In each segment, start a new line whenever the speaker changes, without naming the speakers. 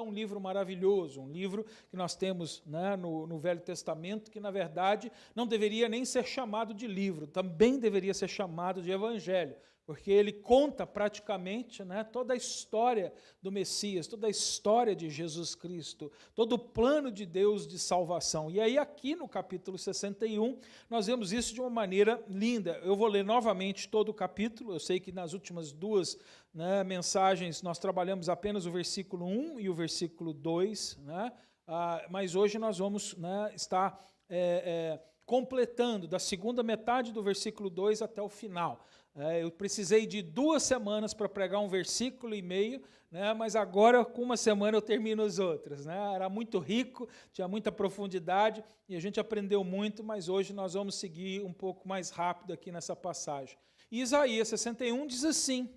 um livro maravilhoso, um livro que nós temos, né, no Velho Testamento, que na verdade não deveria nem ser chamado de livro, também deveria ser chamado de evangelho, porque ele conta praticamente, né, toda a história do Messias, toda a história de Jesus Cristo, todo o plano de Deus de salvação. E aí aqui no capítulo 61, nós vemos isso de uma maneira linda. Eu vou ler novamente todo o capítulo, eu sei que nas últimas duas, né, mensagens nós trabalhamos apenas o versículo 1 e o versículo 2, né, mas hoje nós vamos, né, estar completando da segunda metade do versículo 2 até o final. Eu precisei de 2 semanas para pregar um versículo e meio, né, mas agora com uma semana eu termino as outras, né. Era muito rico, tinha muita profundidade e a gente aprendeu muito, mas hoje nós vamos seguir um pouco mais rápido aqui nessa passagem. E Isaías 61 diz assim: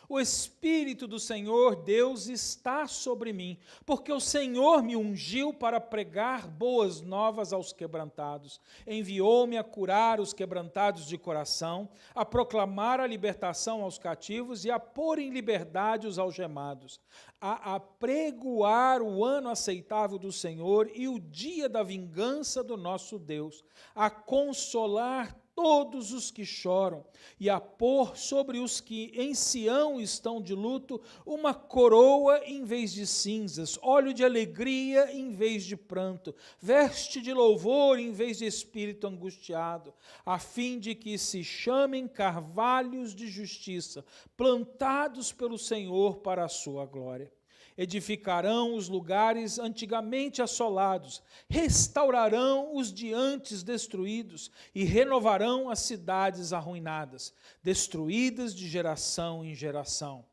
o Espírito do Senhor Deus está sobre mim, porque o Senhor me ungiu para pregar boas novas aos quebrantados. Enviou-me a curar os quebrantados de coração, a proclamar a libertação aos cativos e a pôr em liberdade os algemados, a apregoar o ano aceitável do Senhor e o dia da vingança do nosso Deus, a consolar todos os que choram, e a pôr sobre os que em Sião estão de luto uma coroa em vez de cinzas, óleo de alegria em vez de pranto, veste de louvor em vez de espírito angustiado, a fim de que se chamem carvalhos de justiça, plantados pelo Senhor para a sua glória. Edificarão os lugares antigamente assolados, restaurarão os de antes destruídos e renovarão as cidades arruinadas, destruídas de geração em geração.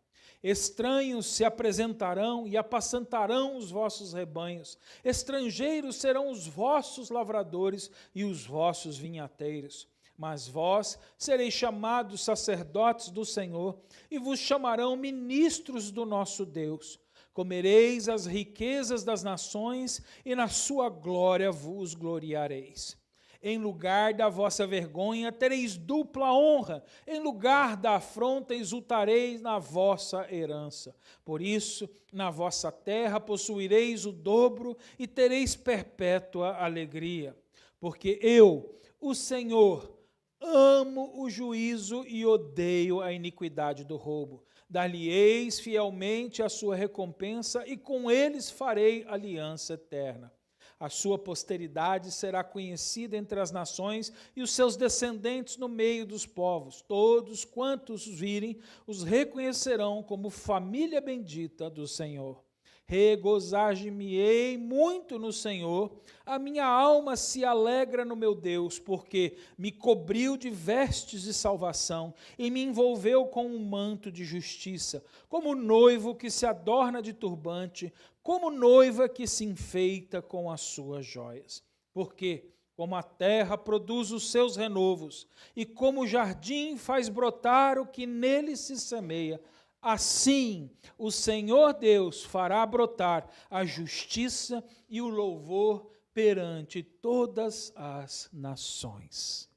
Estranhos se apresentarão e apacentarão os vossos rebanhos, estrangeiros serão os vossos lavradores e os vossos vinhateiros. Mas vós sereis chamados sacerdotes do Senhor e vos chamarão ministros do nosso Deus. Comereis as riquezas das nações, e na sua glória vos gloriareis. Em lugar da vossa vergonha tereis dupla honra, em lugar da afronta exultareis na vossa herança. Por isso, na vossa terra possuireis o dobro, e tereis perpétua alegria. Porque eu, o Senhor, amo o juízo e odeio a iniquidade do roubo. Dar-lhe-eis fielmente a sua recompensa, e com eles farei aliança eterna. A sua posteridade será conhecida entre as nações, e os seus descendentes no meio dos povos. Todos quantos os virem, os reconhecerão como família bendita do Senhor. Regozijar-me-ei muito no Senhor, a minha alma se alegra no meu Deus, porque me cobriu de vestes de salvação e me envolveu com um manto de justiça, como noivo que se adorna de turbante, como noiva que se enfeita com as suas joias. Porque, como a terra produz os seus renovos, e como o jardim faz brotar o que nele se semeia, assim o Senhor Deus fará brotar a justiça e o louvor perante todas as nações.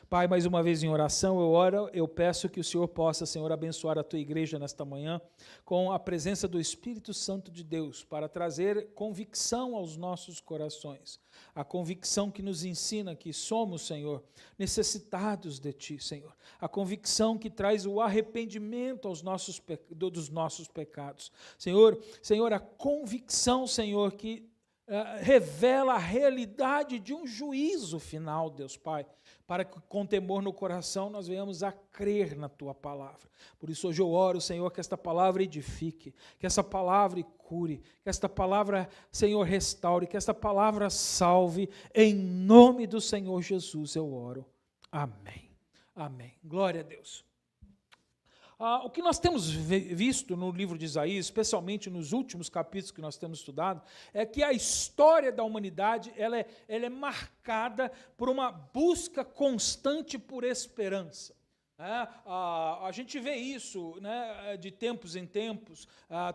Pai, mais uma vez em oração, eu peço que o Senhor possa, Senhor, abençoar a Tua igreja nesta manhã, com a presença do Espírito Santo de Deus, para trazer convicção aos nossos corações, a convicção que nos ensina que somos, Senhor, necessitados de Ti, Senhor, a convicção que traz o arrependimento dos nossos pecados, Senhor, a convicção, Senhor, que revela a realidade de um juízo final, Deus Pai, para que com temor no coração nós venhamos a crer na Tua palavra. Por isso hoje eu oro, Senhor, que esta palavra edifique, que esta palavra cure, que esta palavra, Senhor, restaure, que esta palavra salve, em nome do Senhor Jesus eu oro. Amém. Amém. Glória a Deus. O que nós temos visto no livro de Isaías, especialmente nos últimos capítulos que nós temos estudado, é que a história da humanidade ela é marcada por uma busca constante por esperança. A gente vê isso, né, de tempos em tempos,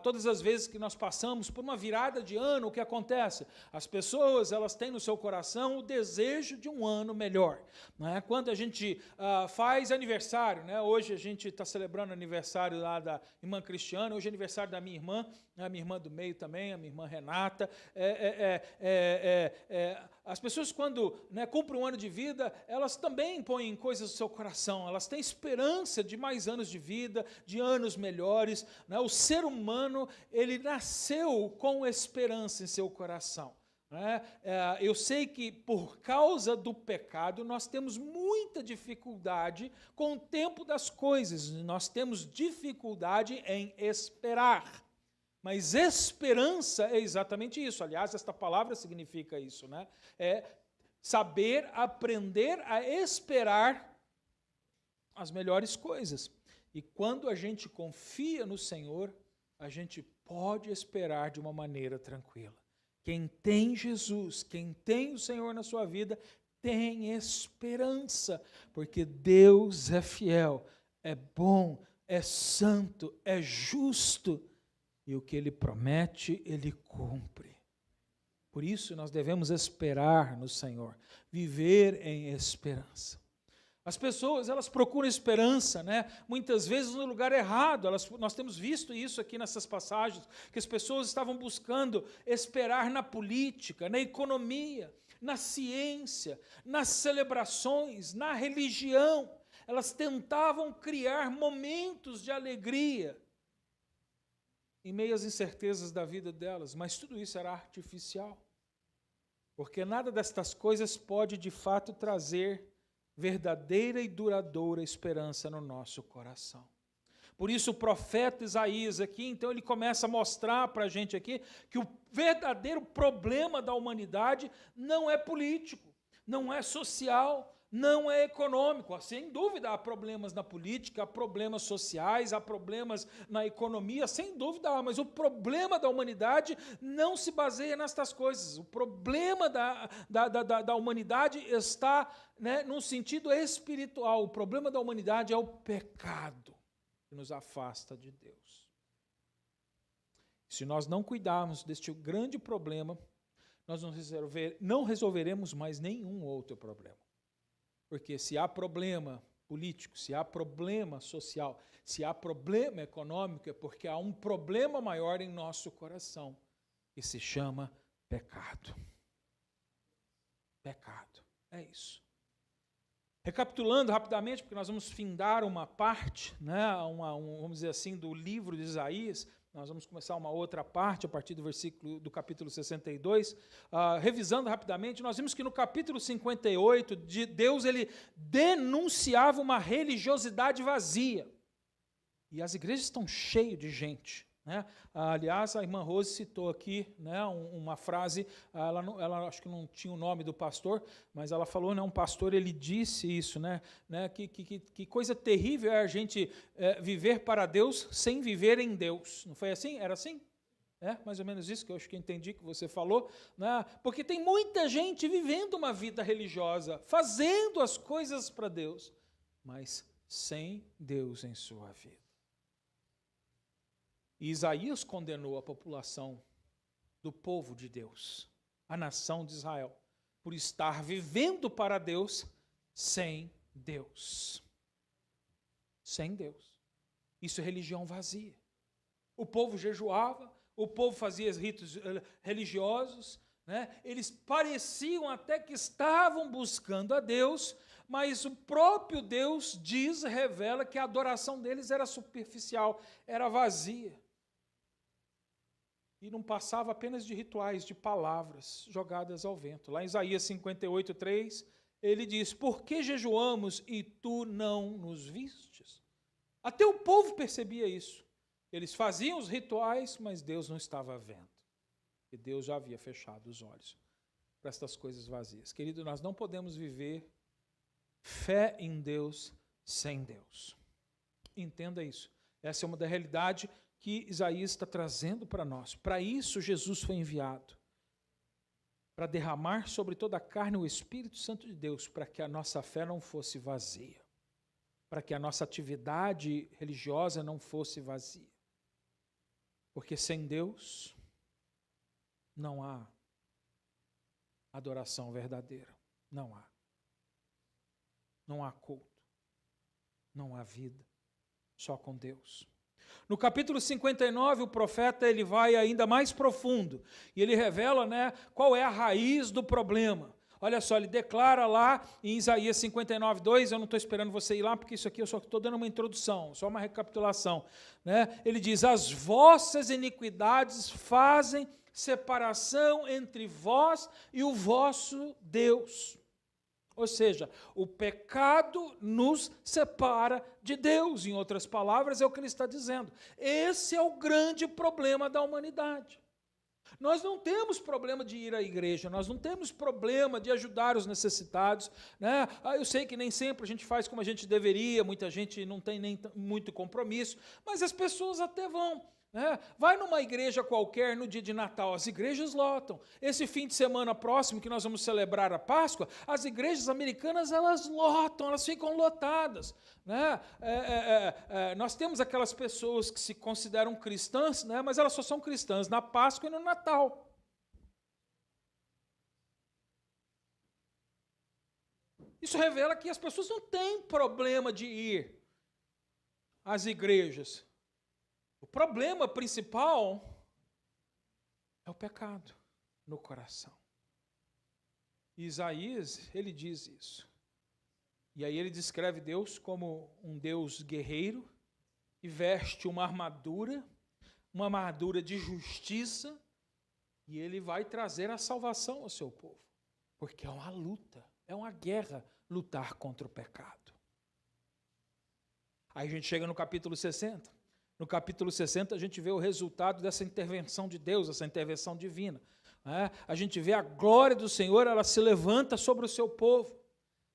todas as vezes que nós passamos por uma virada de ano, o que acontece? As pessoas, elas têm no seu coração o desejo de um ano melhor. Né? Quando a gente faz aniversário, né, hoje a gente está celebrando o aniversário lá da irmã Cristiana, hoje é aniversário da minha irmã, a minha irmã do meio também, a minha irmã Renata. As pessoas, quando, né, cumprem um ano de vida, elas também põem coisas no seu coração, elas têm esperança de mais anos de vida, de anos melhores. Né? O ser humano, ele nasceu com esperança em seu coração. Né? Eu sei que por causa do pecado nós temos muita dificuldade com o tempo das coisas, nós temos dificuldade em esperar. Mas esperança é exatamente isso. Aliás, esta palavra significa isso, né? É saber, aprender a esperar as melhores coisas. E quando a gente confia no Senhor, a gente pode esperar de uma maneira tranquila. Quem tem Jesus, quem tem o Senhor na sua vida, tem esperança, porque Deus é fiel, é bom, é santo, é justo. E o que Ele promete, Ele cumpre. Por isso nós devemos esperar no Senhor, viver em esperança. As pessoas, elas procuram esperança, né? Muitas vezes no lugar errado. Nós temos visto isso aqui nessas passagens, que as pessoas estavam buscando esperar na política, na economia, na ciência, nas celebrações, na religião. Elas tentavam criar momentos de alegria em meio às incertezas da vida delas, mas tudo isso era artificial, porque nada destas coisas pode de fato trazer verdadeira e duradoura esperança no nosso coração. Por isso o profeta Isaías aqui, então ele começa a mostrar para a gente aqui que o verdadeiro problema da humanidade não é político, não é social, não é econômico. Sem dúvida há problemas na política, há problemas sociais, há problemas na economia, sem dúvida há, mas o problema da humanidade não se baseia nestas coisas. O problema da humanidade está, né, num sentido espiritual. O problema da humanidade é o pecado que nos afasta de Deus. Se nós não cuidarmos deste grande problema, nós não resolveremos mais nenhum outro problema. Porque se há problema político, se há problema social, se há problema econômico, é porque há um problema maior em nosso coração, que se chama pecado. Pecado, é isso. Recapitulando rapidamente, porque nós vamos findar uma parte, né, vamos dizer assim, do livro de Isaías. Nós vamos começar uma outra parte a partir do capítulo 62. Revisando rapidamente, nós vimos que no capítulo 58, Deus ele denunciava uma religiosidade vazia. E as igrejas estão cheias de gente. Né? Aliás, a irmã Rose citou aqui, né, uma frase, ela acho que não tinha o nome do pastor, mas ela falou, né, um pastor ele disse isso, né, que coisa terrível é a gente viver para Deus sem viver em Deus. Não foi assim? Era assim? É mais ou menos isso que eu acho que entendi que você falou, né? Porque tem muita gente vivendo uma vida religiosa, fazendo as coisas para Deus, mas sem Deus em sua vida. E Isaías condenou a população do povo de Deus, a nação de Israel, por estar vivendo para Deus sem Deus. Sem Deus. Isso é religião vazia. O povo jejuava, o povo fazia ritos religiosos, né? Eles pareciam até que estavam buscando a Deus, mas o próprio Deus revela que a adoração deles era superficial, era vazia. E não passava apenas de rituais, de palavras jogadas ao vento. Lá em Isaías 58:3, ele diz, por que jejuamos e tu não nos vistes? Até o povo percebia isso. Eles faziam os rituais, mas Deus não estava vendo. E Deus já havia fechado os olhos para estas coisas vazias. Querido, nós não podemos viver fé em Deus sem Deus. Entenda isso. Essa é uma da realidade que Isaías está trazendo para nós. Para isso Jesus foi enviado, para derramar sobre toda a carne o Espírito Santo de Deus, para que a nossa fé não fosse vazia. para que a nossa atividade religiosa não fosse vazia. Porque sem Deus não há adoração verdadeira. Não há. Não há culto. Não há vida. Só com Deus. No capítulo 59, o profeta ele vai ainda mais profundo. E ele revela, qual é a raiz do problema. Olha só, ele declara lá em Isaías 59, 2, eu não estou esperando você ir lá, porque isso aqui eu só estou dando uma introdução, só uma recapitulação. Ele diz, as vossas iniquidades fazem separação entre vós e o vosso Deus. Ou seja, o pecado nos separa de Deus. Em outras palavras, é o que ele está dizendo. Esse é o grande problema da humanidade. Nós não temos problema de ir à igreja, nós não temos problema de ajudar os necessitados. Eu sei que nem sempre a gente faz como a gente deveria, muita gente não tem nem muito compromisso, mas as pessoas até vão. Vai numa igreja qualquer no dia de Natal, as igrejas lotam. Esse fim de semana próximo que nós vamos celebrar a Páscoa, as igrejas americanas elas lotam, elas ficam lotadas. Nós temos aquelas pessoas que se consideram cristãs, mas elas só são cristãs na Páscoa e no Natal. Isso revela que as pessoas não têm problema de ir às igrejas. O problema principal é o pecado no coração. Isaías, ele diz isso. E aí ele descreve Deus como um Deus guerreiro, que veste uma armadura de justiça, e ele vai trazer a salvação ao seu povo. Porque é uma luta, é uma guerra lutar contra o pecado. Aí a gente chega no capítulo 60. No capítulo 60, a gente vê o resultado dessa intervenção de Deus, essa intervenção divina. A gente vê a glória do Senhor, ela se levanta sobre o seu povo.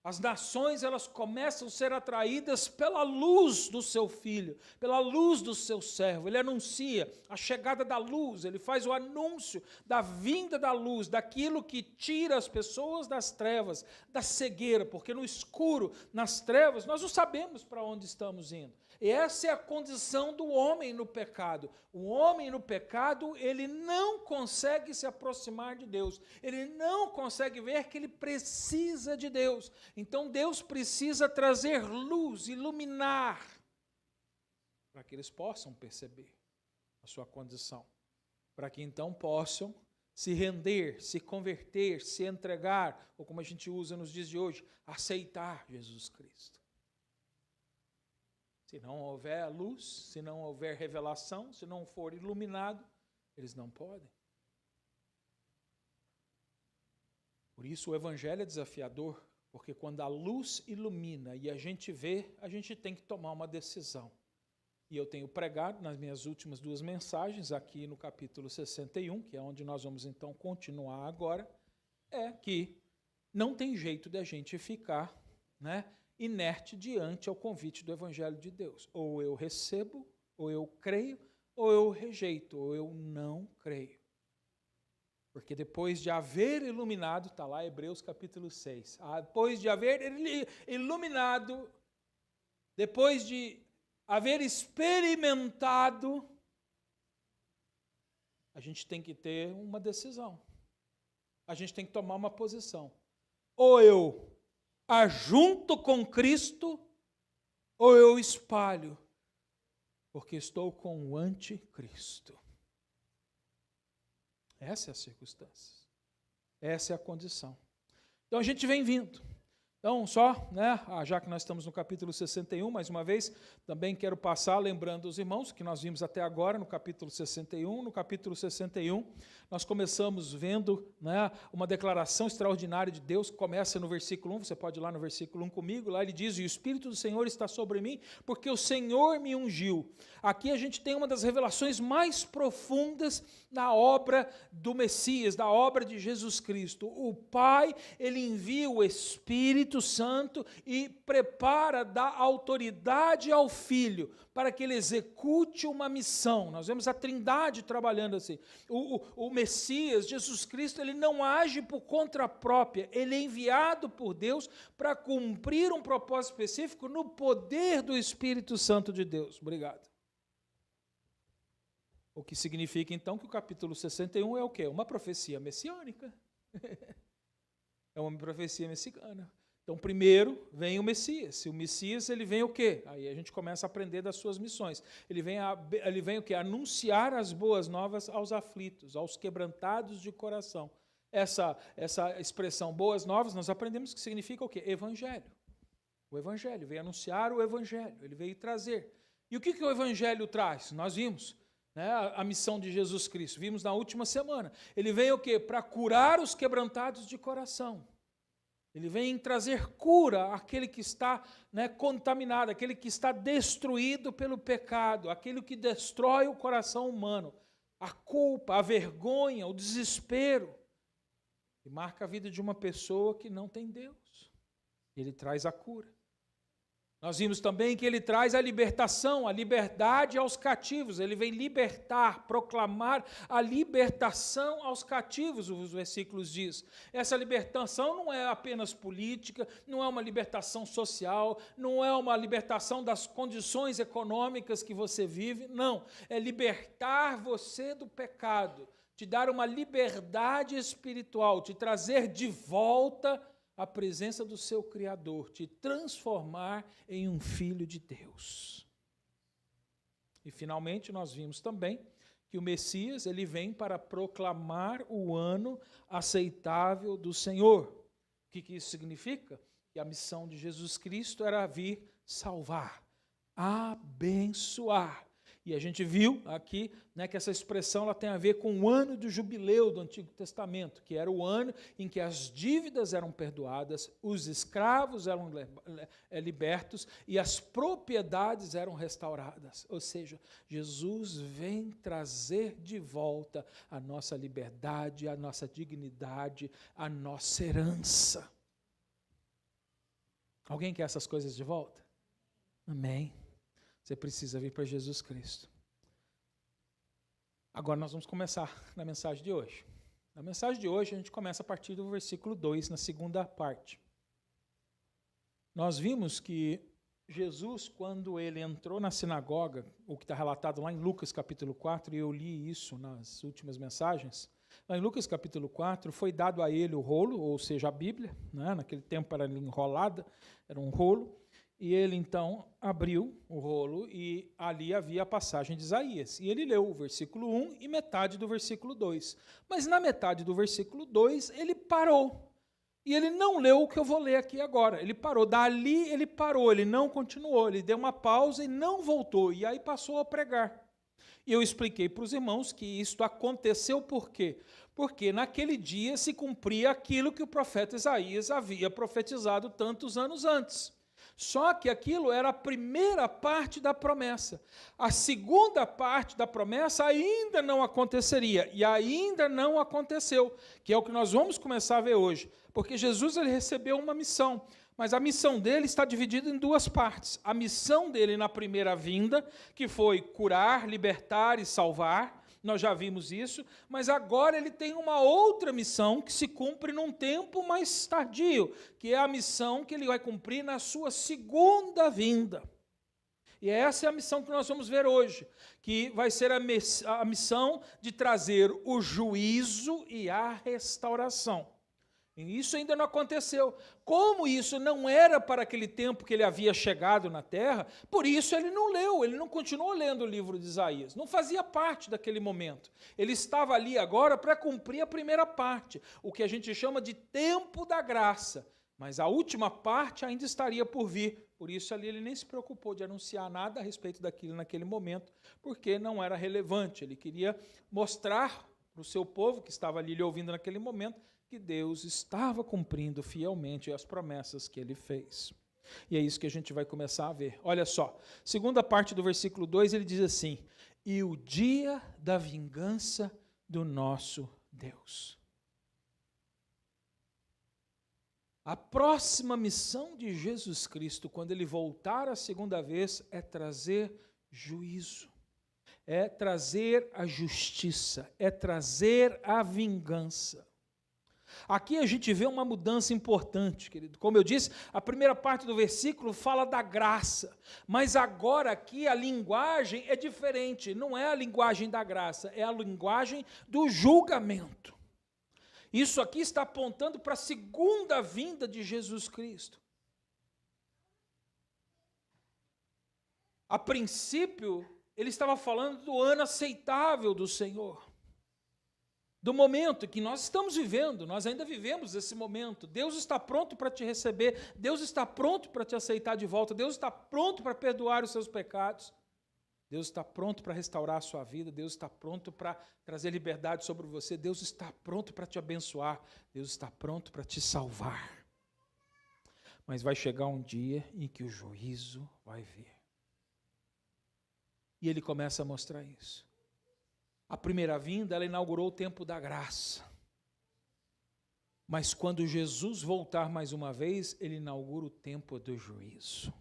As nações, elas começam a ser atraídas pela luz do seu filho, pela luz do seu servo. Ele anuncia a chegada da luz, ele faz o anúncio da vinda da luz, daquilo que tira as pessoas das trevas, da cegueira, porque no escuro, nas trevas, nós não sabemos para onde estamos indo. E essa é a condição do homem no pecado. O homem no pecado, ele não consegue se aproximar de Deus. Ele não consegue ver que ele precisa de Deus. Então Deus precisa trazer luz, iluminar, para que eles possam perceber a sua condição. Para que então possam se render, se converter, se entregar, ou como a gente usa nos dias de hoje, aceitar Jesus Cristo. Se não houver luz, se não houver revelação, se não for iluminado, eles não podem. Por isso o evangelho é desafiador, porque quando a luz ilumina e a gente vê, a gente tem que tomar uma decisão. E eu tenho pregado nas minhas últimas 2 mensagens, aqui no capítulo 61, que é onde nós vamos então continuar agora, é que não tem jeito de a gente ficar, inerte diante ao convite do Evangelho de Deus. Ou eu recebo, ou eu creio, ou eu rejeito, ou eu não creio. Porque depois de haver iluminado, está lá Hebreus capítulo 6, depois de haver iluminado, depois de haver experimentado, a gente tem que ter uma decisão. A gente tem que tomar uma posição. Ou eu ajunto com Cristo, ou eu espalho, porque estou com o anticristo. Essa é a circunstância. Essa é a condição. Então a gente vem vindo. Então, já que nós estamos no capítulo 61, mais uma vez, também quero passar lembrando os irmãos que nós vimos até agora no capítulo 61. No capítulo 61, nós começamos vendo uma declaração extraordinária de Deus, que começa no versículo 1, você pode ir lá no versículo 1 comigo, lá ele diz, e o Espírito do Senhor está sobre mim, porque o Senhor me ungiu. Aqui a gente tem uma das revelações mais profundas na obra do Messias, da obra de Jesus Cristo. O Pai, ele envia o Espírito Espírito Santo e prepara, dá autoridade ao Filho para que ele execute uma missão. Nós vemos a Trindade trabalhando assim. O Messias, Jesus Cristo, ele não age por conta própria, ele é enviado por Deus para cumprir um propósito específico no poder do Espírito Santo de Deus. Obrigado. O que significa, então, que o capítulo 61 é o quê? Uma profecia messiânica. É uma profecia messiânica. Então, primeiro vem o Messias. Se o Messias, ele vem o quê? Aí a gente começa a aprender das suas missões. Ele vem o quê? Anunciar as boas novas aos aflitos, aos quebrantados de coração. Essa expressão boas novas, nós aprendemos que significa o quê? Evangelho. O Evangelho, veio anunciar o Evangelho, ele veio trazer. E o que o Evangelho traz? Nós vimos, né, a missão de Jesus Cristo, vimos na última semana. Ele veio o quê? Para curar os quebrantados de coração. Ele vem trazer cura àquele que está, né, contaminado, aquele que está destruído pelo pecado, aquele que destrói o coração humano, a culpa, a vergonha, o desespero, e marca a vida de uma pessoa que não tem Deus. Ele traz a cura. Nós vimos também que ele traz a libertação, a liberdade aos cativos. Ele vem libertar, proclamar a libertação aos cativos, os versículos diz. Essa libertação não é apenas política, não é uma libertação social, não é uma libertação das condições econômicas que você vive, não. É libertar você do pecado, te dar uma liberdade espiritual, te trazer de volta a presença do seu Criador, te transformar em um filho de Deus. E finalmente nós vimos também que o Messias, ele vem para proclamar o ano aceitável do Senhor. O que isso significa? Que a missão de Jesus Cristo era vir salvar, abençoar. E a gente viu aqui, né, que essa expressão ela tem a ver com o ano do jubileu do Antigo Testamento, que era o ano em que as dívidas eram perdoadas, os escravos eram libertos e as propriedades eram restauradas. Ou seja, Jesus vem trazer de volta a nossa liberdade, a nossa dignidade, a nossa herança. Alguém quer essas coisas de volta? Amém. Você precisa vir para Jesus Cristo. Agora nós vamos começar na mensagem de hoje. Na mensagem de hoje a gente começa a partir do versículo 2, na segunda parte. Nós vimos que Jesus, quando ele entrou na sinagoga, o que está relatado lá em Lucas capítulo 4, e eu li isso nas últimas mensagens, lá em Lucas capítulo 4, foi dado a ele o rolo, ou seja, a Bíblia, né? Naquele tempo era enrolada, era um rolo, e ele, então, abriu o rolo e ali havia a passagem de Isaías. E ele leu o versículo 1 e metade do versículo 2. Mas na metade do versículo 2, ele parou. E ele não leu o que eu vou ler aqui agora. Ele parou. Dali ele parou, ele não continuou. Ele deu uma pausa e não voltou. E aí passou a pregar. E eu expliquei para os irmãos que isto aconteceu por quê? Porque naquele dia se cumpria aquilo que o profeta Isaías havia profetizado tantos anos antes. Só que aquilo era a primeira parte da promessa. A segunda parte da promessa ainda não aconteceria, e ainda não aconteceu, que é o que nós vamos começar a ver hoje. Porque Jesus ele recebeu uma missão, mas a missão dele está dividida em duas partes. A missão dele na primeira vinda, que foi curar, libertar e salvar, nós já vimos isso, mas agora ele tem uma outra missão que se cumpre num tempo mais tardio, que é a missão que ele vai cumprir na sua segunda vinda. E essa é a missão que nós vamos ver hoje, que vai ser a missão de trazer o juízo e a restauração. E isso ainda não aconteceu. Como isso não era para aquele tempo que ele havia chegado na terra, por isso ele não leu, ele não continuou lendo o livro de Isaías. Não fazia parte daquele momento. Ele estava ali agora para cumprir a primeira parte, o que a gente chama de tempo da graça. Mas a última parte ainda estaria por vir. Por isso ali ele nem se preocupou de anunciar nada a respeito daquilo naquele momento, porque não era relevante. Ele queria mostrar para o seu povo que estava ali lhe ouvindo naquele momento, que Deus estava cumprindo fielmente as promessas que ele fez. E é isso que a gente vai começar a ver. Olha só, segunda parte do versículo 2, ele diz assim: e o dia da vingança do nosso Deus. A próxima missão de Jesus Cristo, quando ele voltar a segunda vez, é trazer juízo, é trazer a justiça, é trazer a vingança. Aqui a gente vê uma mudança importante, querido. Como eu disse, a primeira parte do versículo fala da graça, mas agora aqui a linguagem é diferente, não é a linguagem da graça, é a linguagem do julgamento. Isso aqui está apontando para a segunda vinda de Jesus Cristo. A princípio, ele estava falando do ano aceitável do Senhor, do momento que nós estamos vivendo, nós ainda vivemos esse momento. Deus está pronto para te receber, Deus está pronto para te aceitar de volta, Deus está pronto para perdoar os seus pecados, Deus está pronto para restaurar a sua vida, Deus está pronto para trazer liberdade sobre você, Deus está pronto para te abençoar, Deus está pronto para te salvar. Mas vai chegar um dia em que o juízo vai vir. E ele começa a mostrar isso. A primeira vinda, ela inaugurou o tempo da graça. Mas quando Jesus voltar mais uma vez, ele inaugura o tempo do juízo.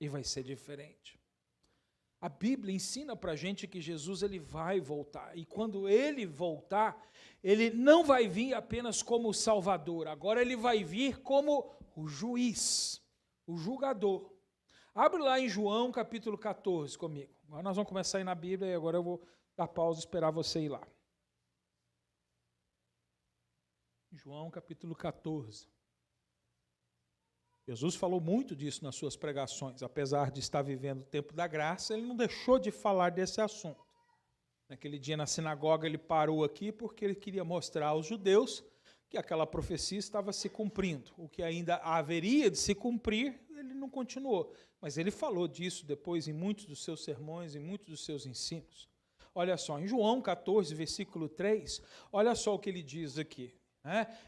E vai ser diferente. A Bíblia ensina para a gente que Jesus ele vai voltar. E quando ele voltar, ele não vai vir apenas como o Salvador. Agora ele vai vir como o juiz, o julgador. Abre lá em João capítulo 14 comigo. Agora nós vamos começar aí na Bíblia e agora eu vou dar pausa e esperar você ir lá. João capítulo 14. Jesus falou muito disso nas suas pregações, apesar de estar vivendo o tempo da graça, ele não deixou de falar desse assunto. Naquele dia na sinagoga ele parou aqui porque ele queria mostrar aos judeus que aquela profecia estava se cumprindo. O que ainda haveria de se cumprir, ele não continuou. Mas ele falou disso depois em muitos dos seus sermões, em muitos dos seus ensinos. Olha só, em João 14, versículo 3, olha só o que ele diz aqui.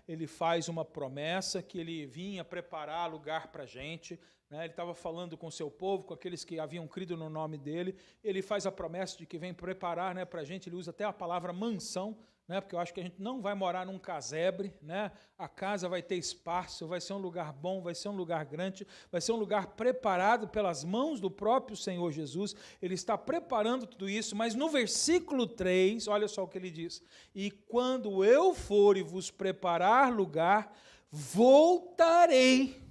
Ele faz uma promessa que ele vinha preparar lugar para a gente, ele estava falando com o seu povo, com aqueles que haviam crido no nome dele, ele faz a promessa de que vem preparar para a gente, ele usa até a palavra mansão, porque eu acho que a gente não vai morar num casebre, a casa vai ter espaço, vai ser um lugar bom, vai ser um lugar grande, vai ser um lugar preparado pelas mãos do próprio Senhor Jesus, ele está preparando tudo isso, mas no versículo 3, olha só o que ele diz, e quando eu for e vos preparar lugar, voltarei.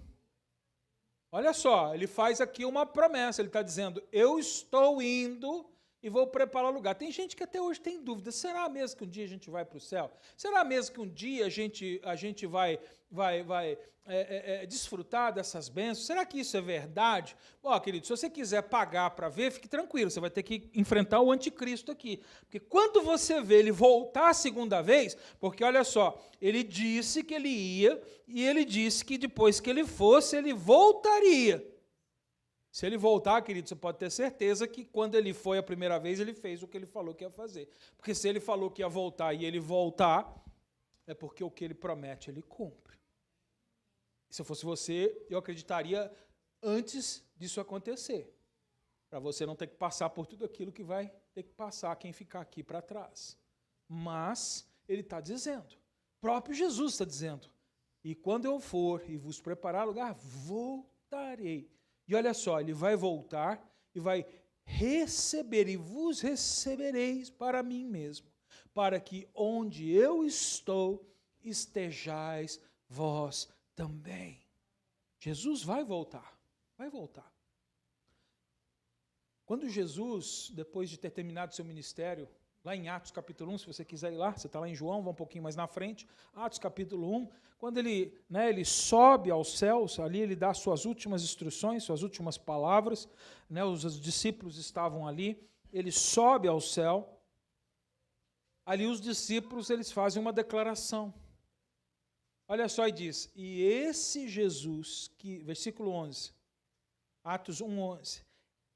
Olha só, ele faz aqui uma promessa, ele está dizendo, eu estou indo e vou preparar lugar. Tem gente que até hoje tem dúvida, será mesmo que um dia a gente vai para o céu? Será mesmo que um dia a gente vai desfrutar dessas bênçãos? Será que isso é verdade? Querido, se você quiser pagar para ver, fique tranquilo, você vai ter que enfrentar o anticristo aqui. Porque quando você vê ele voltar a segunda vez, porque olha só, ele disse que ele ia e ele disse que depois que ele fosse, ele voltaria. Se ele voltar, querido, você pode ter certeza que quando ele foi a primeira vez, ele fez o que ele falou que ia fazer. Porque se ele falou que ia voltar e ele voltar, é porque o que ele promete, ele cumpre. Se eu fosse você, eu acreditaria antes disso acontecer. Para você não ter que passar por tudo aquilo que vai ter que passar quem ficar aqui para trás. Mas ele está dizendo, o próprio Jesus está dizendo, e quando eu for e vos preparar lugar, voltarei. E olha só, ele vai voltar e vai receber, e vos recebereis para mim mesmo, para que onde eu estou, estejais vós também. Jesus vai voltar, vai voltar. Quando Jesus, depois de ter terminado seu ministério, lá em Atos capítulo 1, se você quiser ir lá, você está lá em João, vai um pouquinho mais na frente, Atos capítulo 1, quando ele sobe aos céus, ali ele dá suas últimas instruções, suas últimas palavras, os discípulos estavam ali, ele sobe ao céu, ali os discípulos eles fazem uma declaração, olha só e diz, e esse Jesus, versículo 11, Atos 1, 11,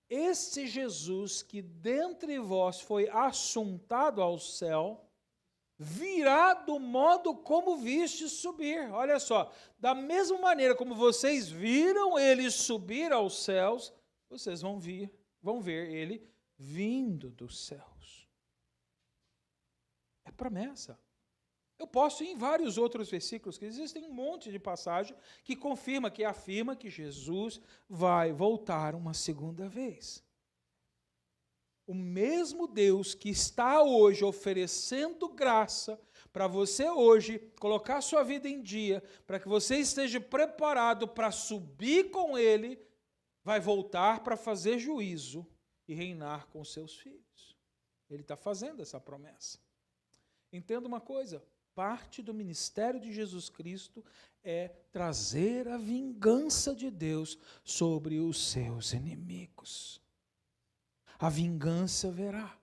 esse Jesus que dentre vós foi assuntado ao céu, virá do modo como viste subir. Olha só, da mesma maneira como vocês viram ele subir aos céus, vocês vão ver ele vindo dos céus. É promessa. Eu posso ir em vários outros versículos, que existem um monte de passagem que confirma, que afirma que Jesus vai voltar uma segunda vez. O mesmo Deus que está hoje oferecendo graça para você hoje colocar sua vida em dia, para que você esteja preparado para subir com Ele, vai voltar para fazer juízo e reinar com seus filhos. Ele está fazendo essa promessa. Entenda uma coisa, parte do ministério de Jesus Cristo é trazer a vingança de Deus sobre os seus inimigos. A vingança virá.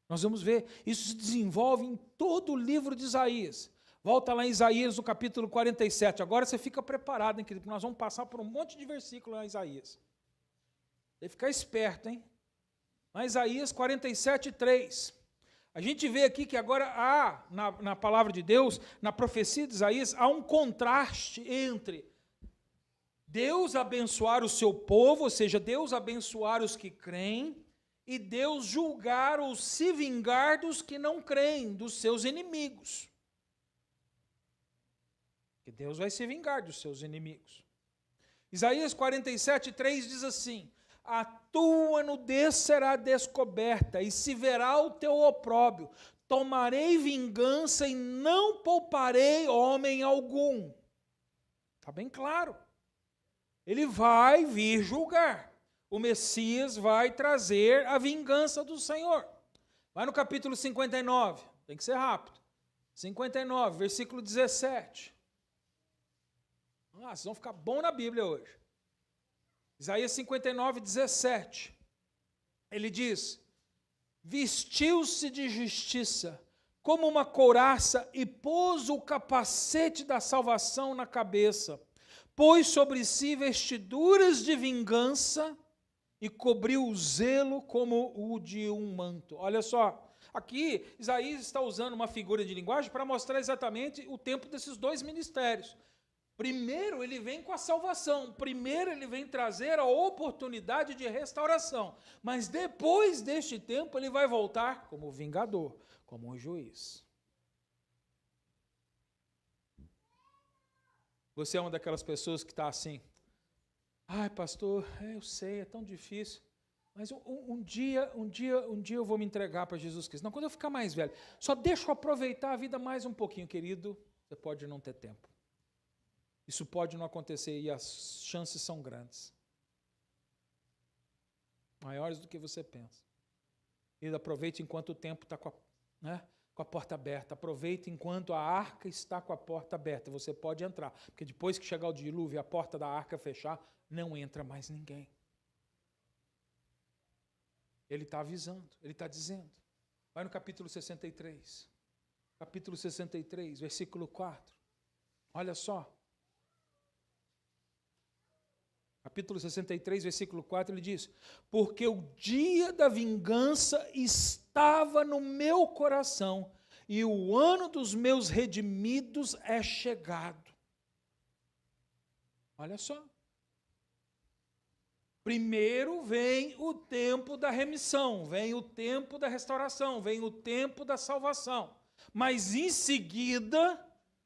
Nós vamos ver, isso se desenvolve em todo o livro de Isaías. Volta lá em Isaías, no capítulo 47. Agora você fica preparado, hein, querido? Nós vamos passar por um monte de versículos lá em Isaías. Tem que ficar esperto, hein? Lá em Isaías 47, 3. A gente vê aqui que agora há, na palavra de Deus, na profecia de Isaías, há um contraste entre Deus abençoar o seu povo, ou seja, Deus abençoar os que creem, e Deus julgar ou se vingar dos que não creem, dos seus inimigos. Que Deus vai se vingar dos seus inimigos. Isaías 47, 3 diz assim: a tua nudez será descoberta, e se verá o teu opróbrio. Tomarei vingança e não pouparei homem algum. Está bem claro. Ele vai vir julgar. O Messias vai trazer a vingança do Senhor. Vai no capítulo 59, tem que ser rápido. 59, versículo 17. Vocês vão ficar bom na Bíblia hoje. Isaías 59, 17. Ele diz: vestiu-se de justiça como uma couraça e pôs o capacete da salvação na cabeça. Pôs sobre si vestiduras de vingança e cobriu o zelo como o de um manto. Olha só, aqui Isaías está usando uma figura de linguagem para mostrar exatamente o tempo desses dois ministérios. Primeiro ele vem com a salvação, primeiro ele vem trazer a oportunidade de restauração, mas depois deste tempo ele vai voltar como vingador, como um juiz. Você é uma daquelas pessoas que está assim: ai, pastor, eu sei, é tão difícil, mas um dia eu vou me entregar para Jesus Cristo. Não, quando eu ficar mais velho, só deixa eu aproveitar a vida mais um pouquinho, querido. Você pode não ter tempo. Isso pode não acontecer e as chances são grandes. Maiores do que você pensa. Querido, aproveite enquanto o tempo está com a porta aberta. Aproveite enquanto a arca está com a porta aberta. Você pode entrar, porque depois que chegar o dilúvio e a porta da arca fechar, não entra mais ninguém. Ele está avisando, ele está dizendo. Vai no capítulo 63. Capítulo 63, versículo 4. Olha só. Capítulo 63, versículo 4, ele diz: porque o dia da vingança estava no meu coração, e o ano dos meus redimidos é chegado. Olha só. Primeiro vem o tempo da remissão, vem o tempo da restauração, vem o tempo da salvação. Mas em seguida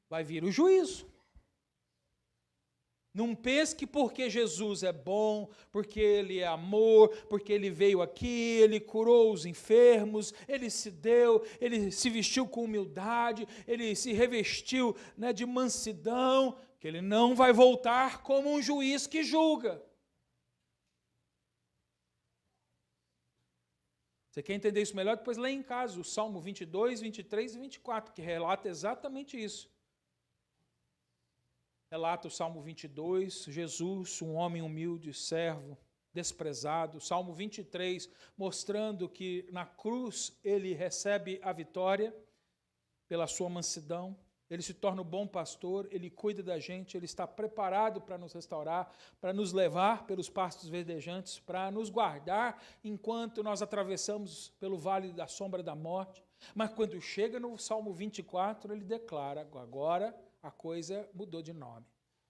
vai vir o juízo. Não pense que porque Jesus é bom, porque Ele é amor, porque Ele veio aqui, Ele curou os enfermos, Ele se deu, Ele se vestiu com humildade, Ele se revestiu, de mansidão, que Ele não vai voltar como um juiz que julga. Você quer entender isso melhor? Depois lê em casa o Salmo 22, 23 e 24, que relata exatamente isso. Relata o Salmo 22, Jesus, um homem humilde, servo, desprezado. Salmo 23, mostrando que na cruz ele recebe a vitória pela sua mansidão. Ele se torna o bom pastor, ele cuida da gente, ele está preparado para nos restaurar, para nos levar pelos pastos verdejantes, para nos guardar enquanto nós atravessamos pelo vale da sombra da morte. Mas quando chega no Salmo 24, ele declara: agora a coisa mudou de nome.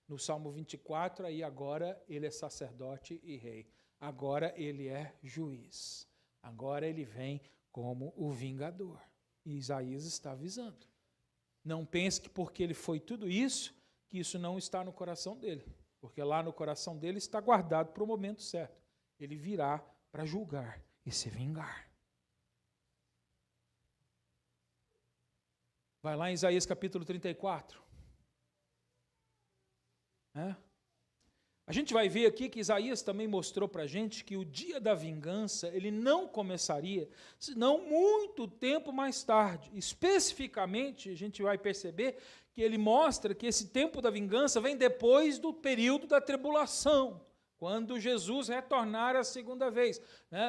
No Salmo 24, aí agora ele é sacerdote e rei. Agora ele é juiz. Agora ele vem como o vingador. E Isaías está avisando. Não pense que porque ele foi tudo isso, que isso não está no coração dele. Porque lá no coração dele está guardado para o momento certo. Ele virá para julgar e se vingar. Vai lá em Isaías capítulo 34. A gente vai ver aqui que Isaías também mostrou para a gente que o dia da vingança, ele não começaria, senão muito tempo mais tarde. Especificamente, a gente vai perceber que ele mostra que esse tempo da vingança vem depois do período da tribulação, quando Jesus retornar a segunda vez,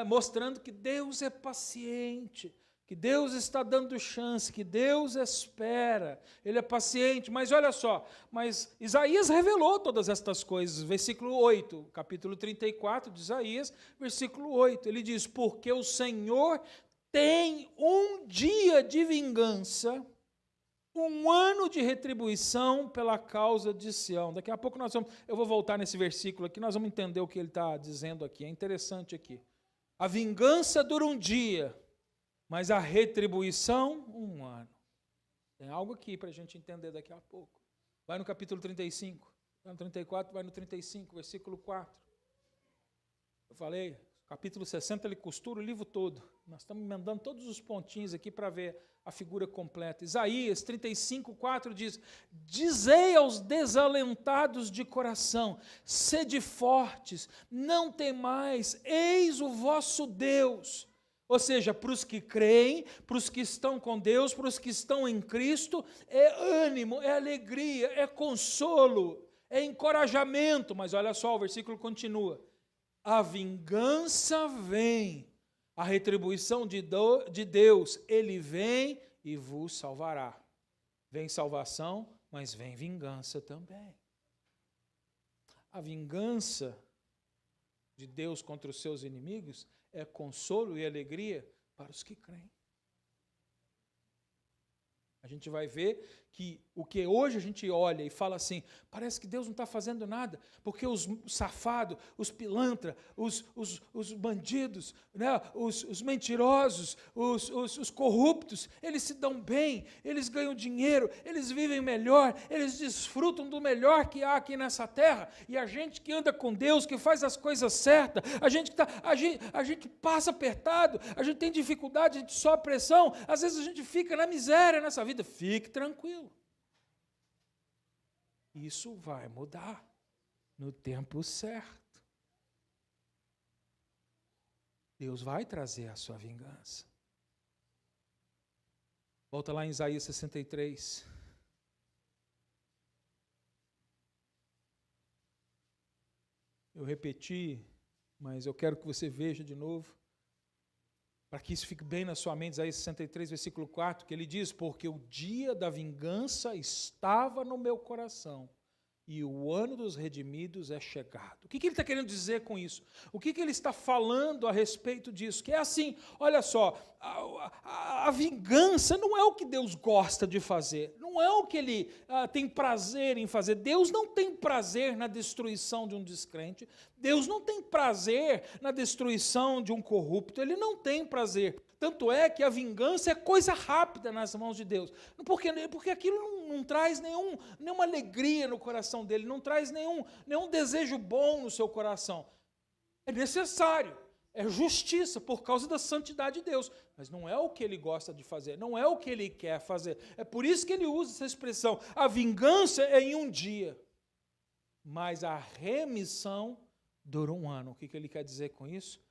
mostrando que Deus é paciente, que Deus está dando chance, que Deus espera, Ele é paciente. Mas olha só, mas Isaías revelou todas estas coisas, versículo 8, capítulo 34 de Isaías, versículo 8, ele diz, porque o Senhor tem um dia de vingança, um ano de retribuição pela causa de Sião. Daqui a pouco eu vou voltar nesse versículo aqui, nós vamos entender o que ele está dizendo aqui, é interessante aqui. A vingança dura um dia, mas a retribuição, um ano. Tem algo aqui para a gente entender daqui a pouco. Vai no capítulo 35, vai no 34, vai no 35, versículo 4. Eu falei, capítulo 60 ele costura o livro todo. Nós estamos emendando todos os pontinhos aqui para ver a figura completa. Isaías 35, 4 diz, dizei aos desalentados de coração, sede fortes, não temais, eis o vosso Deus. Ou seja, para os que creem, para os que estão com Deus, para os que estão em Cristo, é ânimo, é alegria, é consolo, é encorajamento. Mas olha só, o versículo continua. A vingança vem, a retribuição de Deus, Ele vem e vos salvará. Vem salvação, mas vem vingança também. A vingança de Deus contra os seus inimigos é consolo e alegria para os que creem. A gente vai ver que o que hoje a gente olha e fala assim, parece que Deus não está fazendo nada, porque os safados, os pilantras, os bandidos, os mentirosos, os corruptos, eles se dão bem, eles ganham dinheiro, eles vivem melhor, eles desfrutam do melhor que há aqui nessa terra, e a gente que anda com Deus, que faz as coisas certas, a gente passa apertado, a gente tem dificuldade, a gente sofre pressão, às vezes a gente fica na miséria nessa vida. Fique tranquilo. Isso vai mudar no tempo certo. Deus vai trazer a sua vingança. Volta lá em Isaías 63. Eu repeti, mas eu quero que você veja de novo, para que isso fique bem na sua mente, Isaías 63, versículo 4, que ele diz, porque o dia da vingança estava no meu coração, e o ano dos redimidos é chegado. O que ele está querendo dizer com isso? O que ele está falando a respeito disso? Que é assim, olha só, a vingança não é o que Deus gosta de fazer, não é o que Ele tem prazer em fazer. Deus não tem prazer na destruição de um descrente, Deus não tem prazer na destruição de um corrupto, Ele não tem prazer. Tanto é que a vingança é coisa rápida nas mãos de Deus, porque aquilo não traz nenhuma alegria no coração dele, não traz nenhum desejo bom no seu coração. É necessário, é justiça por causa da santidade de Deus, mas não é o que ele gosta de fazer, não é o que ele quer fazer. É por isso que ele usa essa expressão, a vingança é em um dia, mas a remissão dura um ano. O que ele quer dizer com isso?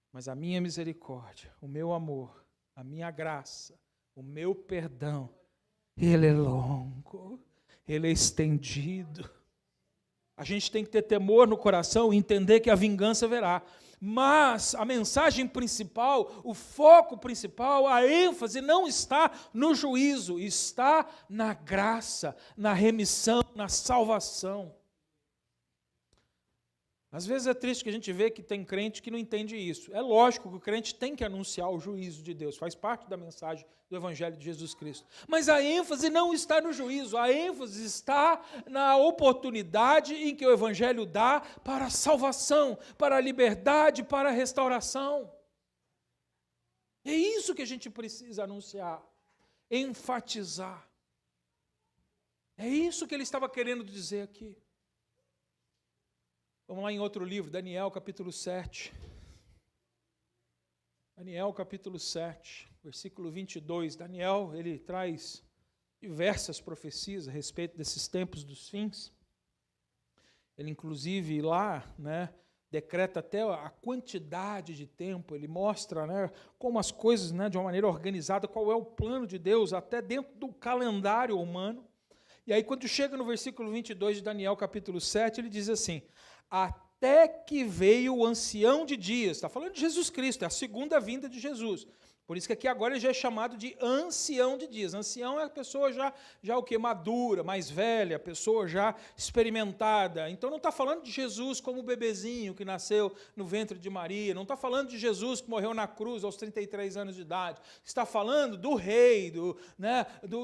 Mas a minha misericórdia, o meu amor, a minha graça, o meu perdão, ele é longo, ele é estendido. A gente tem que ter temor no coração e entender que a vingança virá. Mas a mensagem principal, o foco principal, a ênfase não está no juízo, está na graça, na remissão, na salvação. Às vezes é triste que a gente vê que tem crente que não entende isso. É lógico que o crente tem que anunciar o juízo de Deus, faz parte da mensagem do Evangelho de Jesus Cristo. Mas a ênfase não está no juízo, a ênfase está na oportunidade em que o Evangelho dá para a salvação, para a liberdade, para a restauração. É isso que a gente precisa anunciar, enfatizar. É isso que ele estava querendo dizer aqui. Vamos lá em outro livro, Daniel capítulo 7. Daniel capítulo 7, versículo 22. Daniel, ele traz diversas profecias a respeito desses tempos dos fins. Ele, inclusive, lá, decreta até a quantidade de tempo, ele mostra, como as coisas, de uma maneira organizada, qual é o plano de Deus, até dentro do calendário humano. E aí, quando chega no versículo 22 de Daniel, capítulo 7, ele diz assim: até que veio o ancião de dias, está falando de Jesus Cristo, é a segunda vinda de Jesus. Por isso que aqui agora ele já é chamado de ancião de dias. Ancião é a pessoa já o quê? Madura, mais velha, a pessoa já experimentada. Então não está falando de Jesus como o bebezinho que nasceu no ventre de Maria, não está falando de Jesus que morreu na cruz aos 33 anos de idade. Está falando do rei, do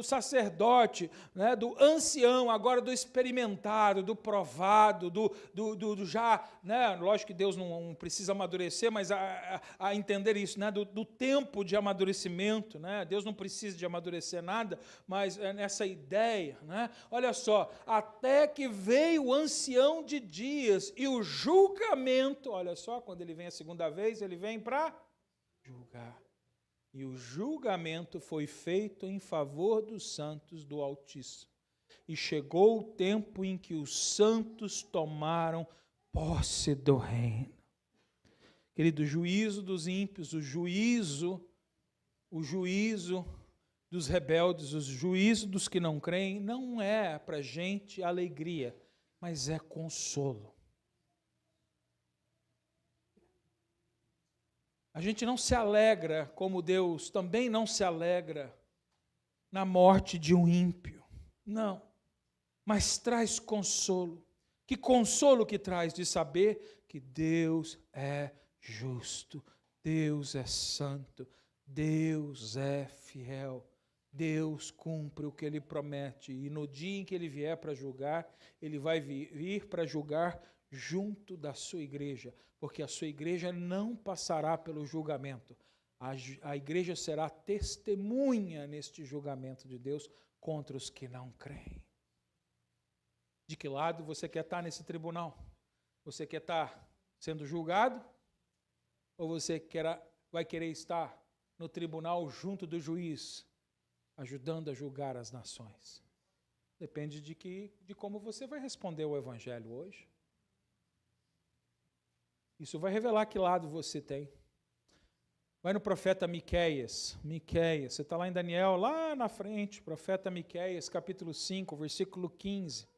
sacerdote, do ancião, agora do experimentado, do provado, do já, lógico que Deus não precisa amadurecer, mas a entender isso, do tempo de amadurecimento, Deus não precisa de amadurecer nada, mas é nessa ideia, olha só, até que veio o ancião de dias e o julgamento, olha só, quando ele vem a segunda vez, ele vem para julgar, e o julgamento foi feito em favor dos santos do Altíssimo, e chegou o tempo em que os santos tomaram posse do reino. Querido, o juízo dos ímpios, o juízo dos rebeldes, o juízo dos que não creem, não é para a gente alegria, mas é consolo. A gente não se alegra, como Deus também não se alegra na morte de um ímpio, não, mas traz consolo. Que consolo que traz de saber que Deus é justo, Deus é santo, Deus é fiel, Deus cumpre o que Ele promete, e no dia em que Ele vier para julgar, Ele vai vir para julgar junto da sua igreja, porque a sua igreja não passará pelo julgamento, a igreja será testemunha neste julgamento de Deus contra os que não creem. De que lado você quer estar nesse tribunal? Você quer estar sendo julgado? Ou você vai querer estar no tribunal junto do juiz, ajudando a julgar as nações? Depende de como você vai responder ao Evangelho hoje. Isso vai revelar que lado você tem. Vai no profeta Miqueias, você está lá em Daniel, lá na frente, profeta Miqueias, capítulo 5, versículo 15.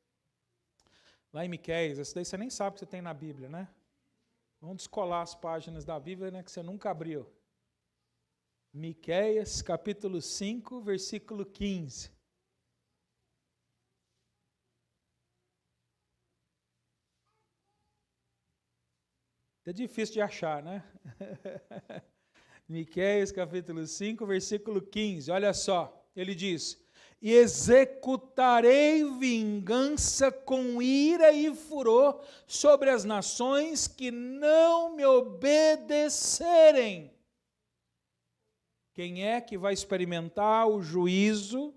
Lá em Miqueias, esse daí você nem sabe que você tem na Bíblia, né? Vamos descolar as páginas da Bíblia, que você nunca abriu. Miqueias, capítulo 5, versículo 15. É difícil de achar, né? Miqueias, capítulo 5, versículo 15. Olha só, ele diz: e executarei vingança com ira e furor sobre as nações que não me obedecerem. Quem é que vai experimentar o juízo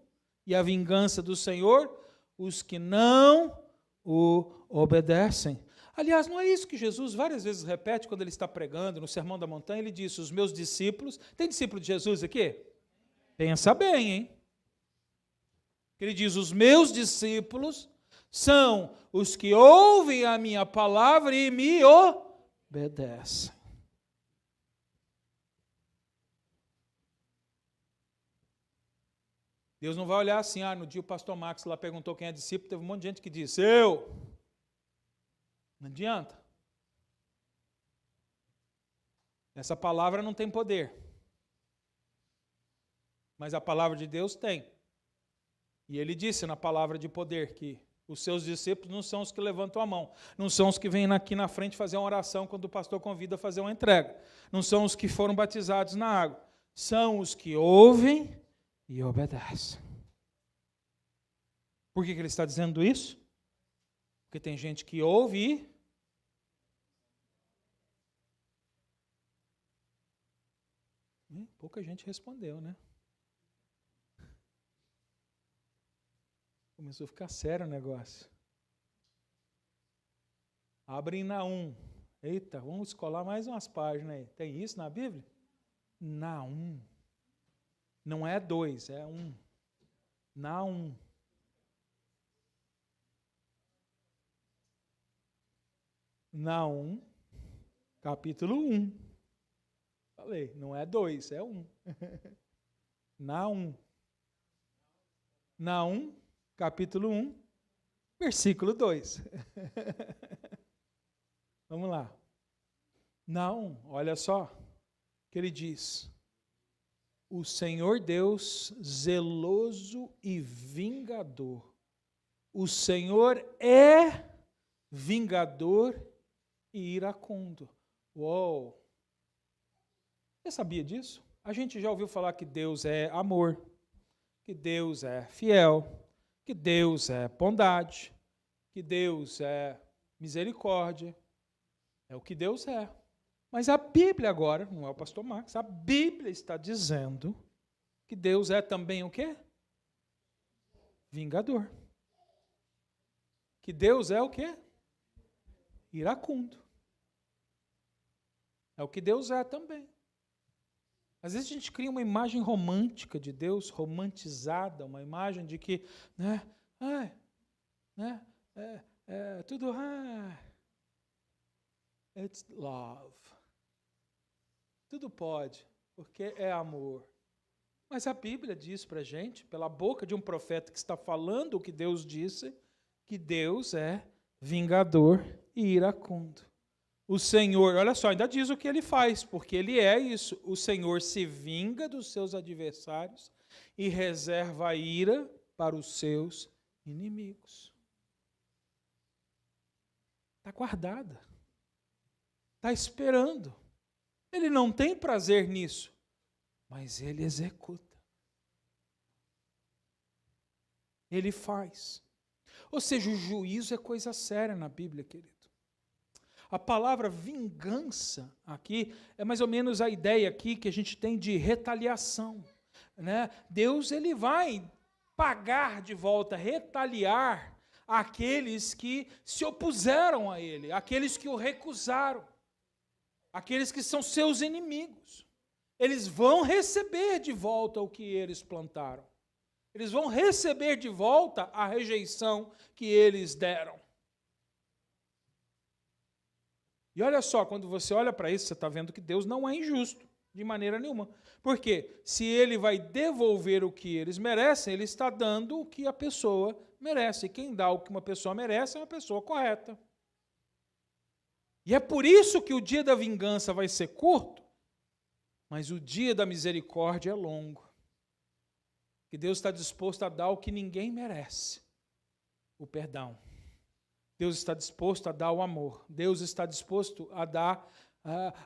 e a vingança do Senhor? Os que não o obedecem. Aliás, não é isso que Jesus várias vezes repete quando ele está pregando no Sermão da Montanha? Ele disse: os meus discípulos... Tem discípulo de Jesus aqui? Pensa bem, hein? Ele diz: os meus discípulos são os que ouvem a minha palavra e me obedecem. Deus não vai olhar assim, no dia o pastor Max lá perguntou quem é discípulo, teve um monte de gente que disse: eu. Não adianta. Essa palavra não tem poder. Mas a palavra de Deus tem. E ele disse na palavra de poder que os seus discípulos não são os que levantam a mão, não são os que vêm aqui na frente fazer uma oração quando o pastor convida a fazer uma entrega, não são os que foram batizados na água, são os que ouvem e obedecem. Por que ele está dizendo isso? Porque tem gente que ouve e... pouca gente respondeu, né? Começou a ficar sério o negócio. Abre em Naum. Eita, vamos escolar mais umas páginas aí. Tem isso na Bíblia? Naum. Não é 2, é 1. Naum. Naum, capítulo 1. Falei, não é 2, é 1. Naum. Naum, capítulo 1, versículo 2. Vamos lá. Naum, olha só o que ele diz. O Senhor Deus, zeloso e vingador. O Senhor é vingador e iracundo. Uou! Você sabia disso? A gente já ouviu falar que Deus é amor, que Deus é fiel, que Deus é bondade, que Deus é misericórdia. É o que Deus é. Mas a Bíblia agora, não é o pastor Marcos, a Bíblia está dizendo que Deus é também o quê? Vingador. Que Deus é o quê? Iracundo. É o que Deus é também. Às vezes a gente cria uma imagem romântica de Deus, romantizada, uma imagem de que, tudo, it's love. Tudo pode, porque é amor. Mas a Bíblia diz para a gente, pela boca de um profeta que está falando o que Deus disse, que Deus é vingador e iracundo. O Senhor, olha só, ainda diz o que ele faz, porque ele é isso. O Senhor se vinga dos seus adversários e reserva a ira para os seus inimigos. Está guardada. Está esperando. Ele não tem prazer nisso, mas ele executa. Ele faz. Ou seja, o juízo é coisa séria na Bíblia, querido. A palavra vingança aqui é mais ou menos a ideia aqui que a gente tem de retaliação, né? Deus ele vai pagar de volta, retaliar aqueles que se opuseram a ele, aqueles que o recusaram, aqueles que são seus inimigos. Eles vão receber de volta o que eles plantaram. Eles vão receber de volta a rejeição que eles deram. E olha só, quando você olha para isso, você está vendo que Deus não é injusto, de maneira nenhuma. Porque se ele vai devolver o que eles merecem, ele está dando o que a pessoa merece. E quem dá o que uma pessoa merece é uma pessoa correta. E é por isso que o dia da vingança vai ser curto, mas o dia da misericórdia é longo. Que Deus está disposto a dar o que ninguém merece, o perdão. Deus está disposto a dar o amor. Deus está disposto a dar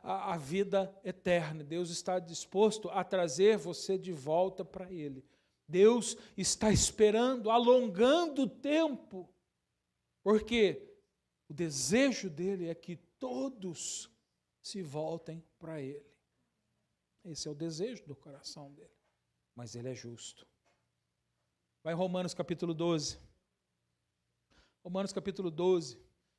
a vida eterna. Deus está disposto a trazer você de volta para Ele. Deus está esperando, alongando o tempo, porque o desejo dEle é que todos se voltem para Ele. Esse é o desejo do coração dEle. Mas Ele é justo. Vai em Romanos capítulo 12. Romanos capítulo 12,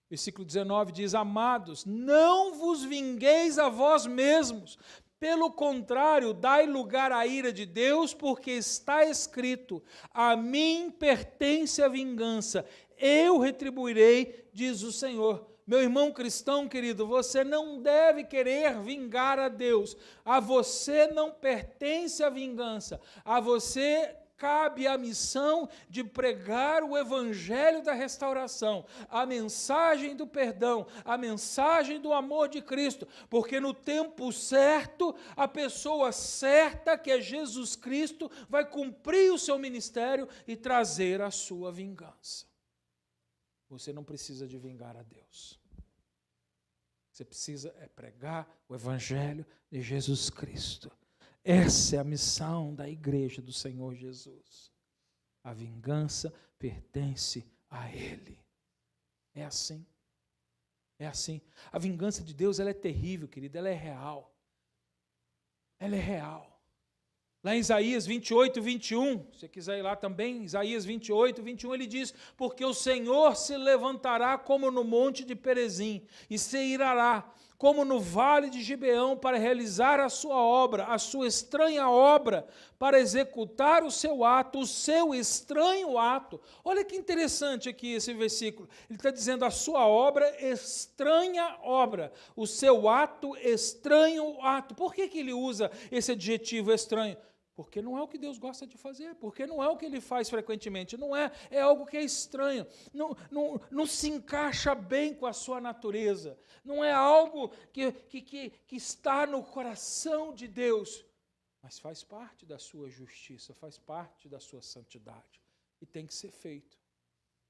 versículo 19 diz: Amados, não vos vingueis a vós mesmos, pelo contrário, dai lugar à ira de Deus, porque está escrito: a mim pertence a vingança, eu retribuirei, diz o Senhor. Meu irmão cristão querido, você não deve querer vingar a Deus. A você não pertence a vingança. A você cabe a missão de pregar o evangelho da restauração, a mensagem do perdão, a mensagem do amor de Cristo, porque no tempo certo, a pessoa certa, que é Jesus Cristo, vai cumprir o seu ministério e trazer a sua vingança. Você não precisa de vingar a Deus. Você precisa pregar o evangelho de Jesus Cristo. Essa é a missão da igreja do Senhor Jesus. A vingança pertence a Ele. É assim. É assim. A vingança de Deus, ela é terrível, querido. Ela é real. Ela é real. Lá em Isaías 28, 21, se você quiser ir lá também, Isaías 28, 21, ele diz: porque o Senhor se levantará como no monte de Perezim, e se irará como no vale de Gibeão, para realizar a sua obra, a sua estranha obra, para executar o seu ato, o seu estranho ato. Olha que interessante aqui esse versículo. Ele está dizendo a sua obra, estranha obra, o seu ato, estranho ato. Por que ele usa esse adjetivo estranho? Porque não é o que Deus gosta de fazer, porque não é o que Ele faz frequentemente, é algo que é estranho, não se encaixa bem com a sua natureza, não é algo que está no coração de Deus, mas faz parte da sua justiça, faz parte da sua santidade, e tem que ser feito.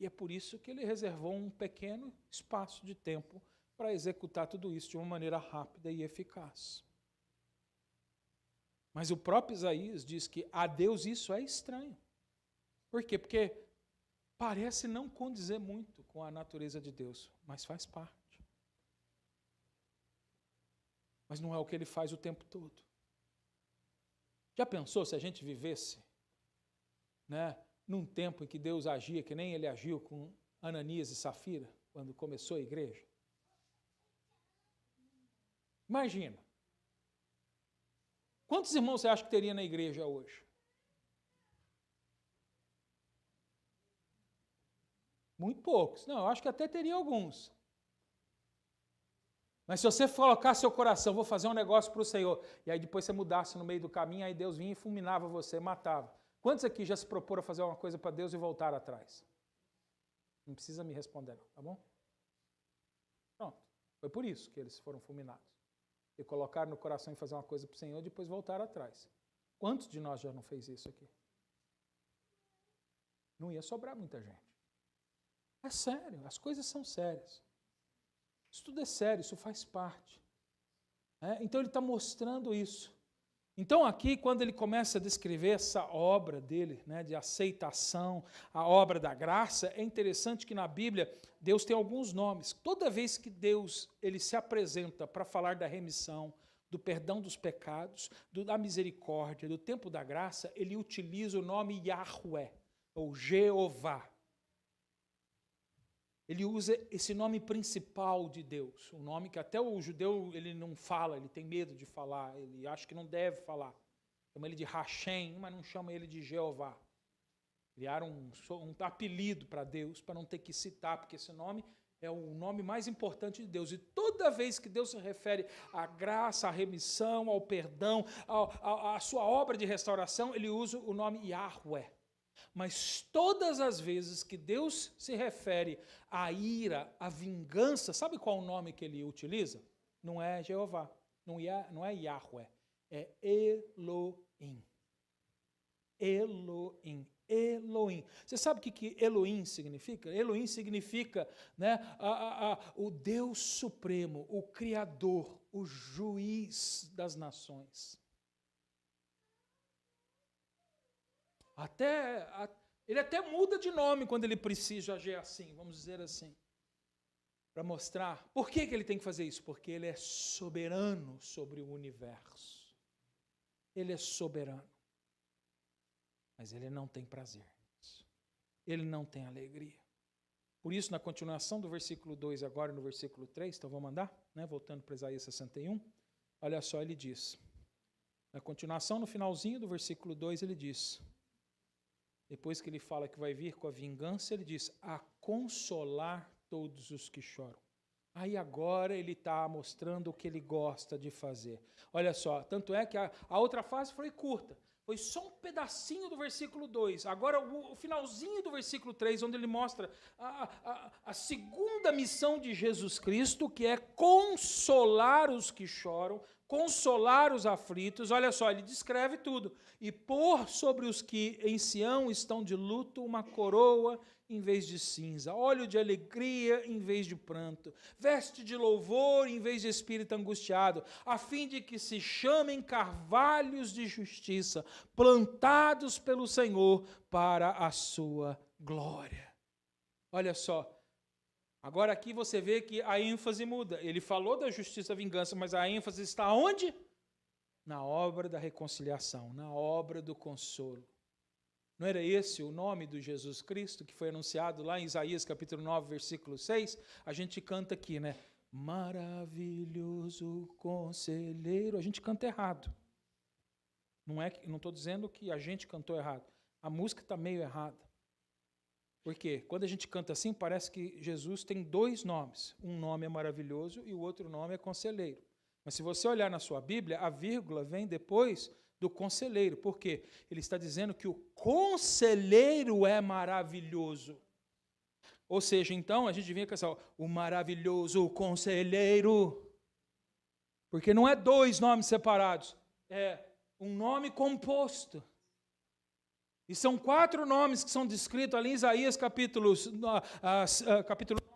E é por isso que Ele reservou um pequeno espaço de tempo para executar tudo isso de uma maneira rápida e eficaz. Mas o próprio Isaías diz que a Deus isso é estranho. Por quê? Porque parece não condizer muito com a natureza de Deus, mas faz parte. Mas não é o que Ele faz o tempo todo. Já pensou se a gente vivesse, num tempo em que Deus agia que nem Ele agiu com Ananias e Safira, quando começou a igreja? Imagina. Quantos irmãos você acha que teria na igreja hoje? Muito poucos. Não, eu acho que até teria alguns. Mas se você colocar seu coração, vou fazer um negócio para o Senhor, e aí depois você mudasse no meio do caminho, aí Deus vinha e fulminava você, matava. Quantos aqui já se proporam a fazer uma coisa para Deus e voltar atrás? Não precisa me responder não, tá bom? Pronto. Foi por isso que eles foram fulminados. E colocaram no coração em fazer uma coisa para o Senhor e depois voltaram atrás. Quantos de nós já não fez isso aqui? Não ia sobrar muita gente. É sério, as coisas são sérias. Isso tudo é sério, isso faz parte. Então ele está mostrando isso. Então aqui, quando ele começa a descrever essa obra dele, de aceitação, a obra da graça, é interessante que na Bíblia Deus tem alguns nomes. Toda vez que Deus ele se apresenta para falar da remissão, do perdão dos pecados, da misericórdia, do tempo da graça, ele utiliza o nome Yahweh, ou Jeová. Ele usa esse nome principal de Deus, um nome que até o judeu ele não fala, ele tem medo de falar, ele acha que não deve falar. Chama ele de Hashem, mas não chama ele de Jeová. Criaram um apelido para Deus, para não ter que citar, porque esse nome é o nome mais importante de Deus. E toda vez que Deus se refere à graça, à remissão, ao perdão, à sua obra de restauração, ele usa o nome Yahweh. Mas todas as vezes que Deus se refere à ira, à vingança, sabe qual o nome que ele utiliza? Não é Jeová, não é Yahweh, é Elohim. Elohim. Elohim. Você sabe o que Elohim significa? Elohim significa o Deus Supremo, o Criador, o Juiz das nações. Ele até muda de nome quando ele precisa agir assim, vamos dizer assim, para mostrar. Por que ele tem que fazer isso? Porque ele é soberano sobre o universo. Ele é soberano. Mas ele não tem prazer. Ele não tem alegria. Por isso, na continuação do versículo 2, agora no versículo 3, então vamos andar, voltando para Isaías 61, olha só, ele diz, na continuação, no finalzinho do versículo 2, ele diz, depois que ele fala que vai vir com a vingança, ele diz, a consolar todos os que choram. Aí agora ele está mostrando o que ele gosta de fazer. Olha só, tanto é que a outra fase foi curta. Foi só um pedacinho do versículo 2. Agora o finalzinho do versículo 3, onde ele mostra a segunda missão de Jesus Cristo, que é consolar os que choram, consolar os aflitos. Olha só, ele descreve tudo. E pôr sobre os que em Sião estão de luto uma coroa em vez de cinza, óleo de alegria em vez de pranto, veste de louvor em vez de espírito angustiado, a fim de que se chamem carvalhos de justiça, plantados pelo Senhor para a sua glória. Olha só, agora aqui você vê que a ênfase muda. Ele falou da justiça e vingança, mas a ênfase está onde? na obra da reconciliação, na obra do consolo. Não era esse o nome do Jesus Cristo que foi anunciado lá em Isaías capítulo 9, versículo 6? A gente canta aqui, né? Maravilhoso conselheiro. A gente canta errado. Não estou dizendo que a gente cantou errado. A música está meio errada. Por quê? Quando a gente canta assim, parece que Jesus tem dois nomes. Um nome é maravilhoso e o outro nome é conselheiro. Mas se você olhar na sua Bíblia, a vírgula vem depois do conselheiro. Por quê? Ele está dizendo que o conselheiro é maravilhoso. Ou seja, então, a gente vinha com essa, o maravilhoso conselheiro. Porque não é dois nomes separados, é um nome composto. E são 4 nomes que são descritos ali em Isaías capítulo 9,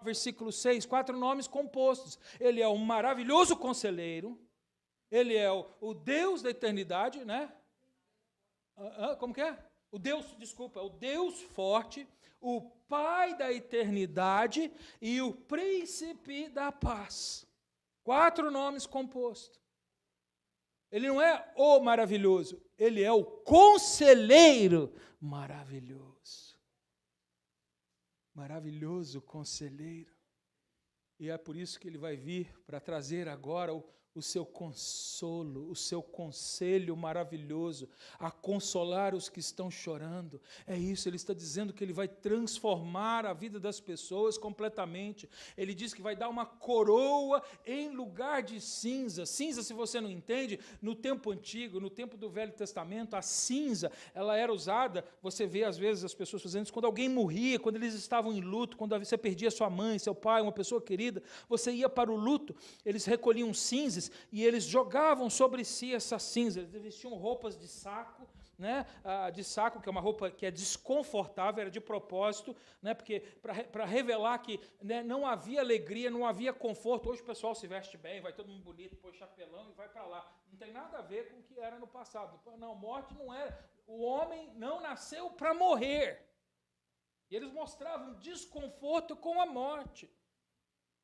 versículo 6, 4 nomes compostos. Ele é o maravilhoso conselheiro, ele é o Deus da eternidade, né? Como que é? O Deus forte, o Pai da eternidade e o Príncipe da paz. 4 nomes compostos. Ele não é o maravilhoso, ele é o conselheiro maravilhoso. Maravilhoso conselheiro. E é por isso que ele vai vir para trazer agora o seu consolo, o seu conselho maravilhoso, a consolar os que estão chorando. É isso, ele está dizendo que ele vai transformar a vida das pessoas completamente. Ele diz que vai dar uma coroa em lugar de cinza. Cinza, se você não entende, no tempo antigo, no tempo do Velho Testamento, a cinza, ela era usada, você vê às vezes as pessoas fazendo isso, quando alguém morria, quando eles estavam em luto, quando você perdia sua mãe, seu pai, uma pessoa querida, você ia para o luto, eles recolhiam cinzas, e eles jogavam sobre si essa cinza. Eles vestiam roupas de saco, né? De saco, que é uma roupa que é desconfortável, era de propósito, né? Porque para revelar que, né, não havia alegria, não havia conforto. Hoje o pessoal se veste bem, vai todo mundo bonito, põe chapelão e vai para lá. Não tem nada a ver com o que era no passado. Não, morte não era. O homem não nasceu para morrer. E eles mostravam desconforto com a morte.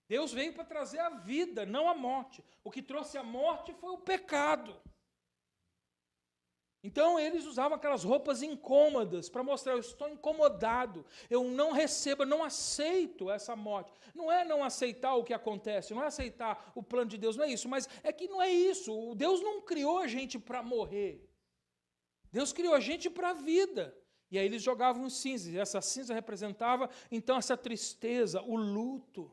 Deus veio para trazer a vida, não a morte. O que trouxe a morte foi o pecado. Então eles usavam aquelas roupas incômodas para mostrar, eu estou incomodado, eu não recebo, não aceito essa morte. Não é não aceitar o que acontece, não é aceitar o plano de Deus, não é isso, mas é que não é isso. Deus não criou a gente para morrer. Deus criou a gente para a vida. E aí eles jogavam cinzas, e essa cinza representava então essa tristeza, o luto.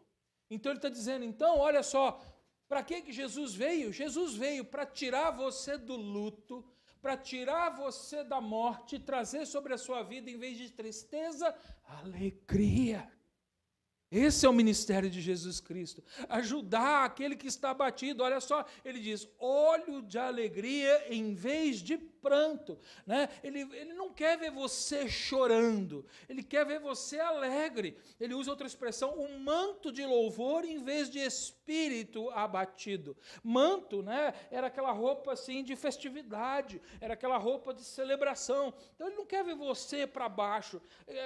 Então ele está dizendo, então, olha só, para que Jesus veio? Jesus veio para tirar você do luto, para tirar você da morte, trazer sobre a sua vida, em vez de tristeza, alegria. Esse é o ministério de Jesus Cristo, ajudar aquele que está abatido. Olha só, ele diz, óleo de alegria em vez de pranto, né? Ele não quer ver você chorando, ele quer ver você alegre. Ele usa outra expressão, um manto de louvor em vez de espírito abatido. Manto, né, era aquela roupa assim de festividade, era aquela roupa de celebração. Então ele não quer ver você para baixo,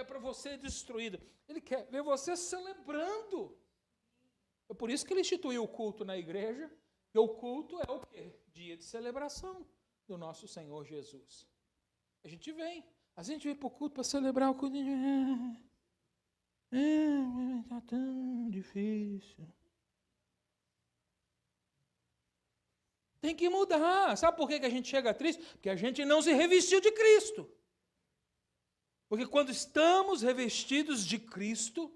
para você destruído. Ele quer ver você celebrando. É por isso que ele instituiu o culto na igreja, e o culto é o quê? Dia de celebração do nosso Senhor Jesus. A gente vem para o culto para celebrar o culto. Está tão difícil. Tem que mudar. Sabe por que a gente chega triste? Porque a gente não se revestiu de Cristo. Porque quando estamos revestidos de Cristo,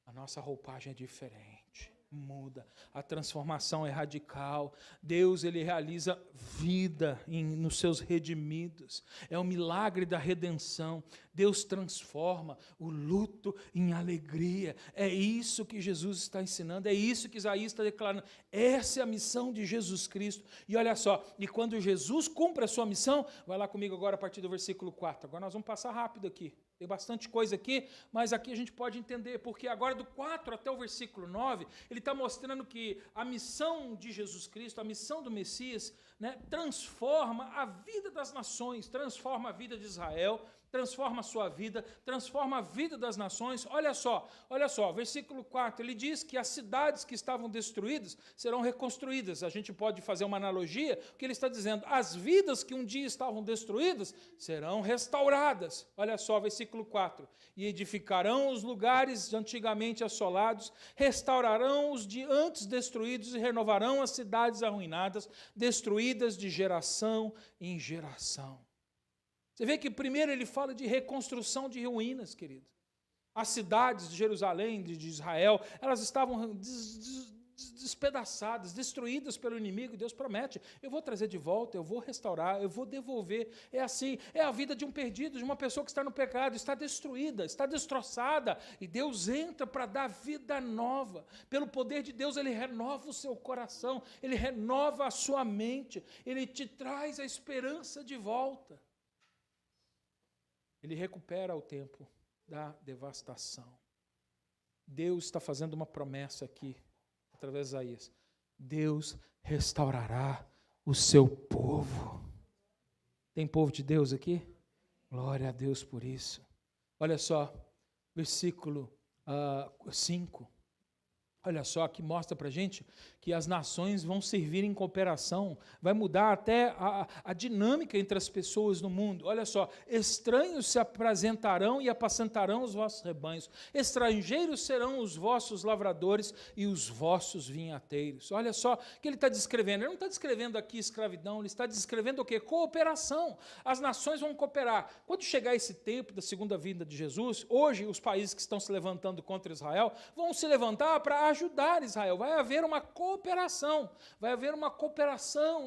a nossa roupagem é diferente, muda, a transformação é radical. Deus, ele realiza vida nos seus redimidos, é o milagre da redenção. Deus transforma o luto em alegria. É isso que Jesus está ensinando, é isso que Isaías está declarando. Essa é a missão de Jesus Cristo. E olha só, e quando Jesus cumpre a sua missão, vai lá comigo agora a partir do versículo 4. Agora nós vamos passar rápido aqui. Tem bastante coisa aqui, mas aqui a gente pode entender, porque agora do 4 até o versículo 9, ele está mostrando que a missão de Jesus Cristo, a missão do Messias, né, transforma a vida das nações, transforma a vida de Israel, transforma a sua vida, transforma a vida das nações. Olha só, versículo 4, ele diz que as cidades que estavam destruídas serão reconstruídas. A gente pode fazer uma analogia, o que ele está dizendo, as vidas que um dia estavam destruídas serão restauradas. Olha só, versículo 4, e edificarão os lugares antigamente assolados, restaurarão os de antes destruídos e renovarão as cidades arruinadas, destruídas de geração em geração. Você vê que primeiro ele fala de reconstrução de ruínas, querido. As cidades de Jerusalém, de Israel, elas estavam despedaçadas, destruídas pelo inimigo, e Deus promete, eu vou trazer de volta, eu vou restaurar, eu vou devolver. É assim, é a vida de um perdido, de uma pessoa que está no pecado, está destruída, está destroçada, e Deus entra para dar vida nova. Pelo poder de Deus, Ele renova o seu coração, Ele renova a sua mente, Ele te traz a esperança de volta. Ele recupera o tempo da devastação. Deus está fazendo uma promessa aqui, através de Isaías. Deus restaurará o seu povo. Tem povo de Deus aqui? Glória a Deus por isso. Olha só, versículo 5. Olha só, que mostra para a gente que as nações vão servir em cooperação, vai mudar até a dinâmica entre as pessoas no mundo. Olha só, estranhos se apresentarão e apacentarão os vossos rebanhos, estrangeiros serão os vossos lavradores e os vossos vinhateiros. Olha só o que ele está descrevendo, ele não está descrevendo aqui escravidão, ele está descrevendo o quê? Cooperação. As nações vão cooperar. Quando chegar esse tempo da segunda vinda de Jesus, hoje os países que estão se levantando contra Israel vão se levantar para ajudar Israel. Vai haver uma cooperação,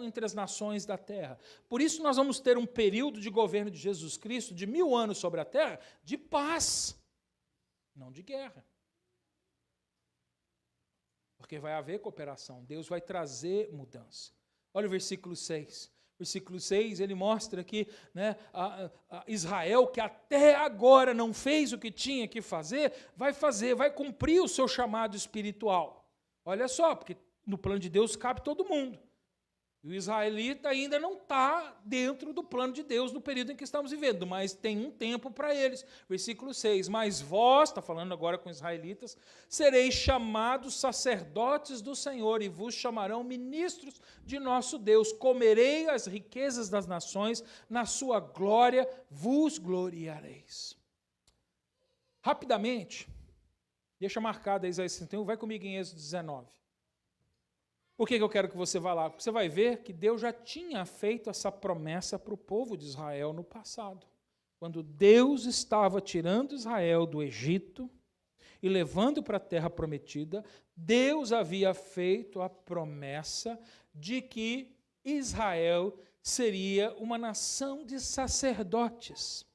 entre as nações da terra. Por isso nós vamos ter um período de governo de Jesus Cristo, de 1000 anos sobre a terra, de paz, não de guerra. Porque vai haver cooperação, Deus vai trazer mudança. Olha o versículo 6. Versículo 6, ele mostra que a Israel, que até agora não fez o que tinha que fazer, vai cumprir o seu chamado espiritual. Olha só, porque no plano de Deus cabe todo mundo. E o israelita ainda não está dentro do plano de Deus no período em que estamos vivendo, mas tem um tempo para eles. Versículo 6, mas vós, está falando agora com os israelitas, sereis chamados sacerdotes do Senhor e vos chamarão ministros de nosso Deus. Comerei as riquezas das nações, na sua glória vos gloriareis. Rapidamente, deixa marcado aí Isaías 61, vai comigo em Êxodo 19. Por que eu quero que você vá lá? Porque você vai ver que Deus já tinha feito essa promessa para o povo de Israel no passado. Quando Deus estava tirando Israel do Egito e levando para a terra prometida, Deus havia feito a promessa de que Israel seria uma nação de sacerdotes.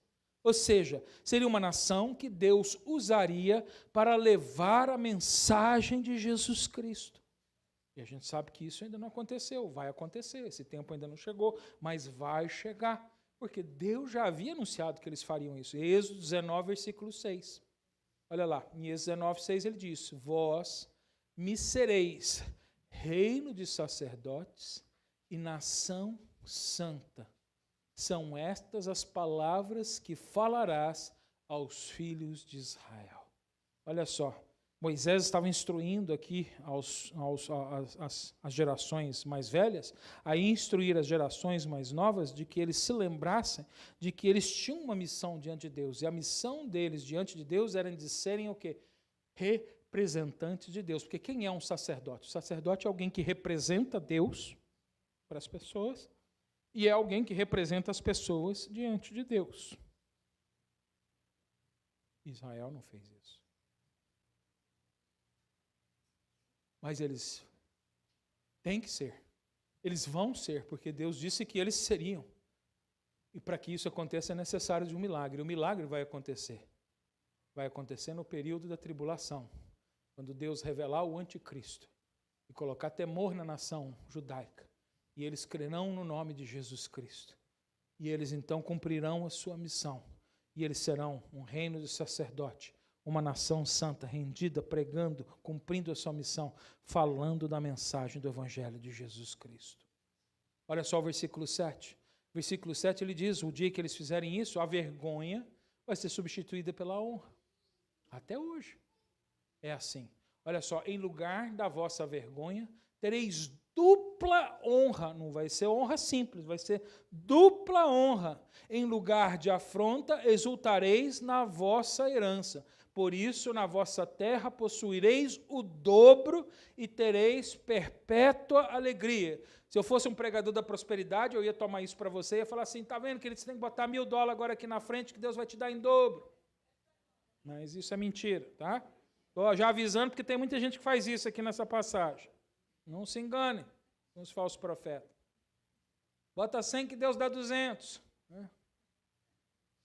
Ou seja, seria uma nação que Deus usaria para levar a mensagem de Jesus Cristo. E a gente sabe que isso ainda não aconteceu, vai acontecer, esse tempo ainda não chegou, mas vai chegar, porque Deus já havia anunciado que eles fariam isso. Êxodo 19, versículo 6. Olha lá, em Êxodo 19, 6 ele diz, vós me sereis reino de sacerdotes e nação santa. São estas as palavras que falarás aos filhos de Israel. Olha só, Moisés estava instruindo aqui as gerações mais velhas, a instruir as gerações mais novas de que eles se lembrassem de que eles tinham uma missão diante de Deus. E a missão deles diante de Deus era de serem o quê? Representantes de Deus. Porque quem é um sacerdote? O sacerdote é alguém que representa Deus para as pessoas e é alguém que representa as pessoas diante de Deus. Israel não fez isso. Mas eles têm que ser. Eles vão ser, porque Deus disse que eles seriam. E para que isso aconteça é necessário de um milagre. O milagre vai acontecer. Vai acontecer no período da tribulação, quando Deus revelar o anticristo e colocar temor na nação judaica. E eles crerão no nome de Jesus Cristo. E eles então cumprirão a sua missão. E eles serão um reino de sacerdote, uma nação santa, rendida, pregando, cumprindo a sua missão, falando da mensagem do Evangelho de Jesus Cristo. Olha só o versículo 7. Versículo 7, ele diz, o dia que eles fizerem isso, a vergonha vai ser substituída pela honra. Até hoje. É assim. Olha só, em lugar da vossa vergonha, tereis dupla honra. Não vai ser honra simples, vai ser dupla honra. Em lugar de afronta, exultareis na vossa herança. Por isso, na vossa terra possuireis o dobro e tereis perpétua alegria. Se eu fosse um pregador da prosperidade, eu ia tomar isso para você e ia falar assim, está vendo, querido, você tem que botar $1.000 agora aqui na frente, que Deus vai te dar em dobro. Mas isso é mentira, tá? Estou já avisando, porque tem muita gente que faz isso aqui nessa passagem. Não se engane com os falsos profetas. Bota 100 que Deus dá 200. Né?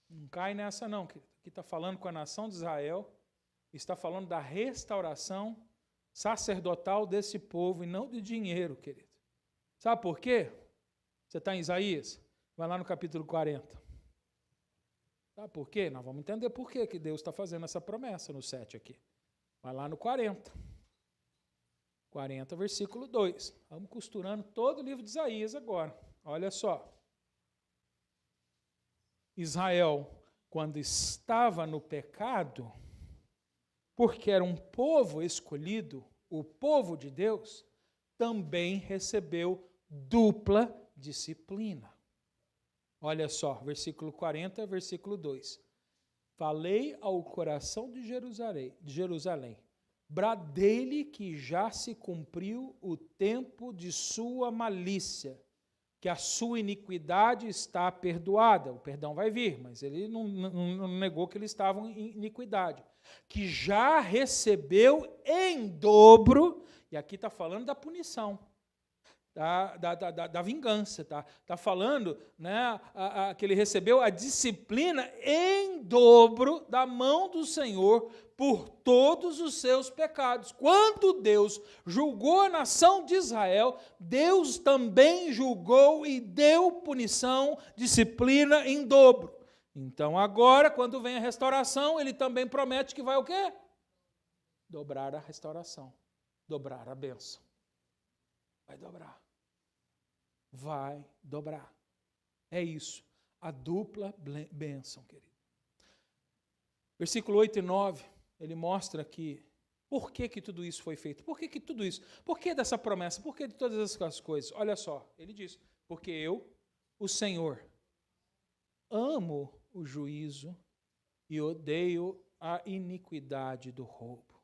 Não cai nessa não, querido. Aqui está falando com a nação de Israel, está falando da restauração sacerdotal desse povo e não de dinheiro, querido. Sabe por quê? Você está em Isaías? Vai lá no capítulo 40. Sabe por quê? Nós vamos entender por quê que Deus está fazendo essa promessa no 7 aqui. Vai lá no 40. 40, versículo 2. Vamos costurando todo o livro de Isaías agora. Olha só. Israel, quando estava no pecado, porque era um povo escolhido, o povo de Deus, também recebeu dupla disciplina. Olha só, versículo 40, versículo 2. Falei ao coração de Jerusalém, bradei-lhe que já se cumpriu o tempo de sua malícia, que a sua iniquidade está perdoada. O perdão vai vir, mas ele não negou que eles estavam em iniquidade. Que já recebeu em dobro, e aqui está falando da punição, da vingança, tá falando, né, que ele recebeu a disciplina em dobro da mão do Senhor por todos os seus pecados. Quando Deus julgou a nação de Israel, Deus também julgou e deu punição, disciplina em dobro. Então agora, quando vem a restauração, ele também promete que vai o quê? Dobrar a restauração, dobrar a bênção. Vai dobrar. Vai dobrar. É isso. A dupla bênção, querido. Versículo 8 e 9, ele mostra que, por que tudo isso foi feito? Por que tudo isso? Por que dessa promessa? Por que de todas essas coisas? Olha só, ele diz, porque eu, o Senhor, amo o juízo e odeio a iniquidade do roubo.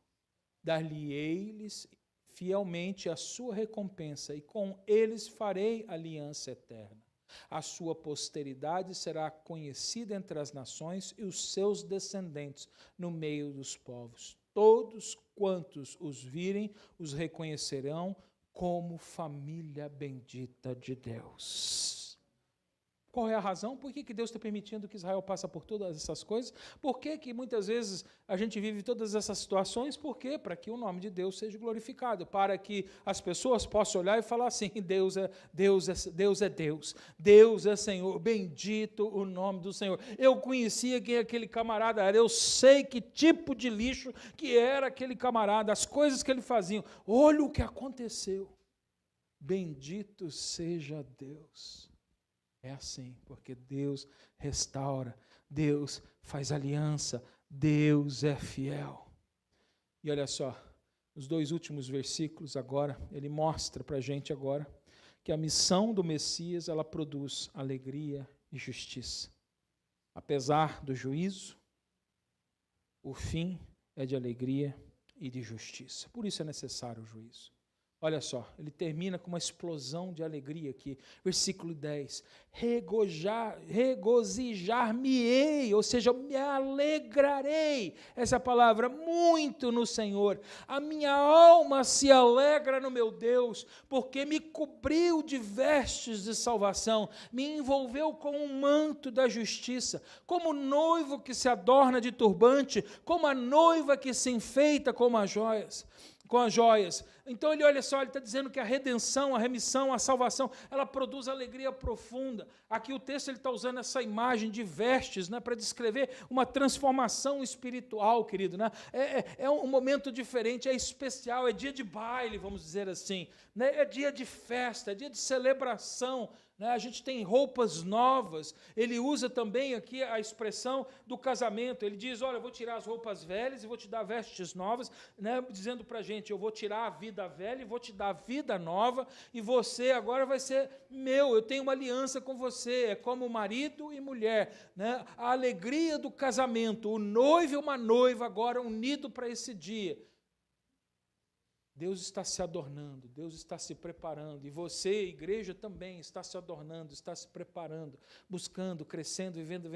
Dar-lhe-eis fielmente a sua recompensa, e com eles farei aliança eterna. A sua posteridade será conhecida entre as nações e os seus descendentes no meio dos povos. Todos quantos os virem, os reconhecerão como família bendita de Deus. Qual é a razão? Por que Deus está permitindo que Israel passe por todas essas coisas? Por que muitas vezes a gente vive todas essas situações? Por quê? Para que o nome de Deus seja glorificado, para que as pessoas possam olhar e falar assim, Deus é Deus, Deus é Senhor, bendito o nome do Senhor. Eu conhecia quem aquele camarada era, eu sei que tipo de lixo que era aquele camarada, as coisas que ele fazia. Olha o que aconteceu. Bendito seja Deus. É assim, porque Deus restaura, Deus faz aliança, Deus é fiel. E olha só, os 2 últimos versículos agora, ele mostra para a gente agora que a missão do Messias, ela produz alegria e justiça. Apesar do juízo, o fim é de alegria e de justiça. Por isso é necessário o juízo. Olha só, ele termina com uma explosão de alegria aqui. Versículo 10. Regozijar-me-ei, ou seja, me alegrarei. Essa é a palavra, muito no Senhor. A minha alma se alegra no meu Deus, porque me cobriu de vestes de salvação, me envolveu com um manto da justiça, como o noivo que se adorna de turbante, como a noiva que se enfeita com as joias. Então ele, olha só, ele está dizendo que a redenção, a remissão, a salvação, ela produz alegria profunda. Aqui o texto ele está usando essa imagem de vestes, né, para descrever uma transformação espiritual, querido, né? É um momento diferente, é especial, é dia de baile, vamos dizer assim, né? É dia de festa, é dia de celebração, né? A gente tem roupas novas. Ele usa também aqui a expressão do casamento. Ele diz, olha, eu vou tirar as roupas velhas e vou te dar vestes novas, né? Dizendo para a gente, eu vou tirar a vida velha e vou te dar a vida nova, e você agora vai ser meu, eu tenho uma aliança com você, é como marido e mulher, né? A alegria do casamento, o noivo e uma noiva agora unido para esse dia. Deus está se adornando, Deus está se preparando, e você, igreja, também está se adornando, está se preparando, buscando, crescendo, vivendo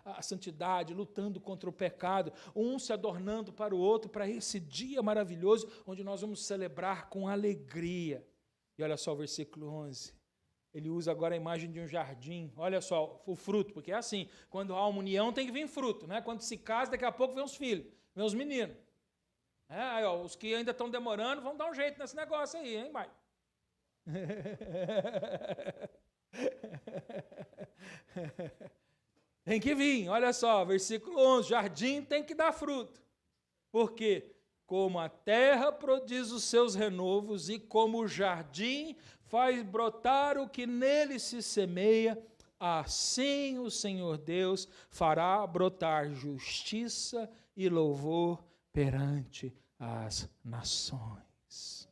a santidade, lutando contra o pecado, um se adornando para o outro, para esse dia maravilhoso, onde nós vamos celebrar com alegria. E olha só o versículo 11, ele usa agora a imagem de um jardim, olha só, o fruto, porque é assim, quando há uma união tem que vir fruto, né? Quando se casa, daqui a pouco vem os filhos, vem os meninos. Aí, ó, os que ainda estão demorando, vão dar um jeito nesse negócio aí, hein, pai? Tem que vir, olha só, versículo 11, jardim tem que dar fruto. Por quê? Como a terra produz os seus renovos e como o jardim faz brotar o que nele se semeia, assim o Senhor Deus fará brotar justiça e louvor perante as nações.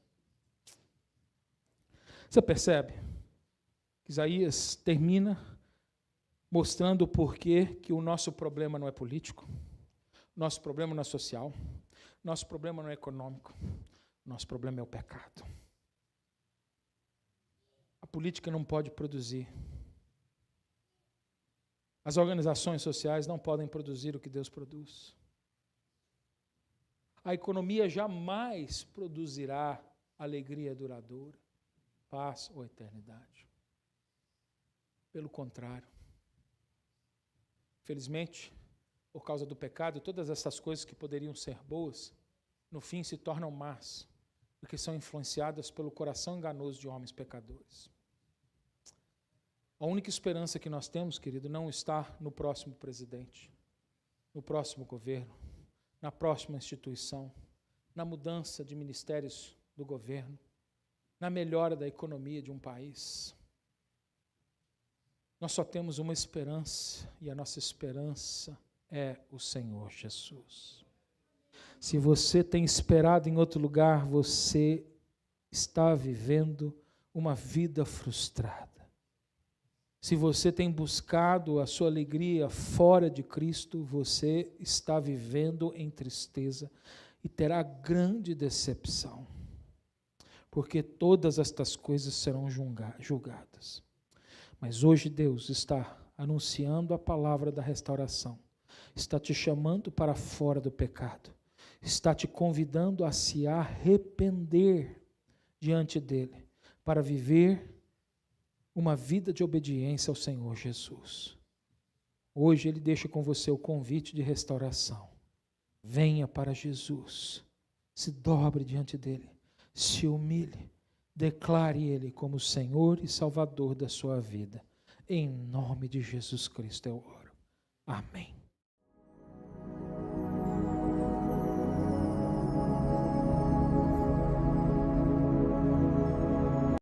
Você percebe? Isaías termina mostrando o porquê que o nosso problema não é político, nosso problema não é social, nosso problema não é econômico, nosso problema é o pecado. A política não pode produzir. As organizações sociais não podem produzir o que Deus produz. A economia jamais produzirá alegria duradoura, paz ou eternidade. Pelo contrário. Felizmente, por causa do pecado, todas essas coisas que poderiam ser boas, no fim se tornam más, porque são influenciadas pelo coração enganoso de homens pecadores. A única esperança que nós temos, querido, não está no próximo presidente, no próximo governo, na próxima instituição, na mudança de ministérios do governo, na melhora da economia de um país. Nós só temos uma esperança, e a nossa esperança é o Senhor Jesus. Se você tem esperado em outro lugar, você está vivendo uma vida frustrada. Se você tem buscado a sua alegria fora de Cristo, você está vivendo em tristeza e terá grande decepção, porque todas estas coisas serão julgadas. Mas hoje Deus está anunciando a palavra da restauração, está te chamando para fora do pecado, está te convidando a se arrepender diante dele, para viver uma vida de obediência ao Senhor Jesus. Hoje ele deixa com você o convite de restauração. Venha para Jesus, se dobre diante dele, se humilhe, declare ele como Senhor e Salvador da sua vida. Em nome de Jesus Cristo eu oro. Amém.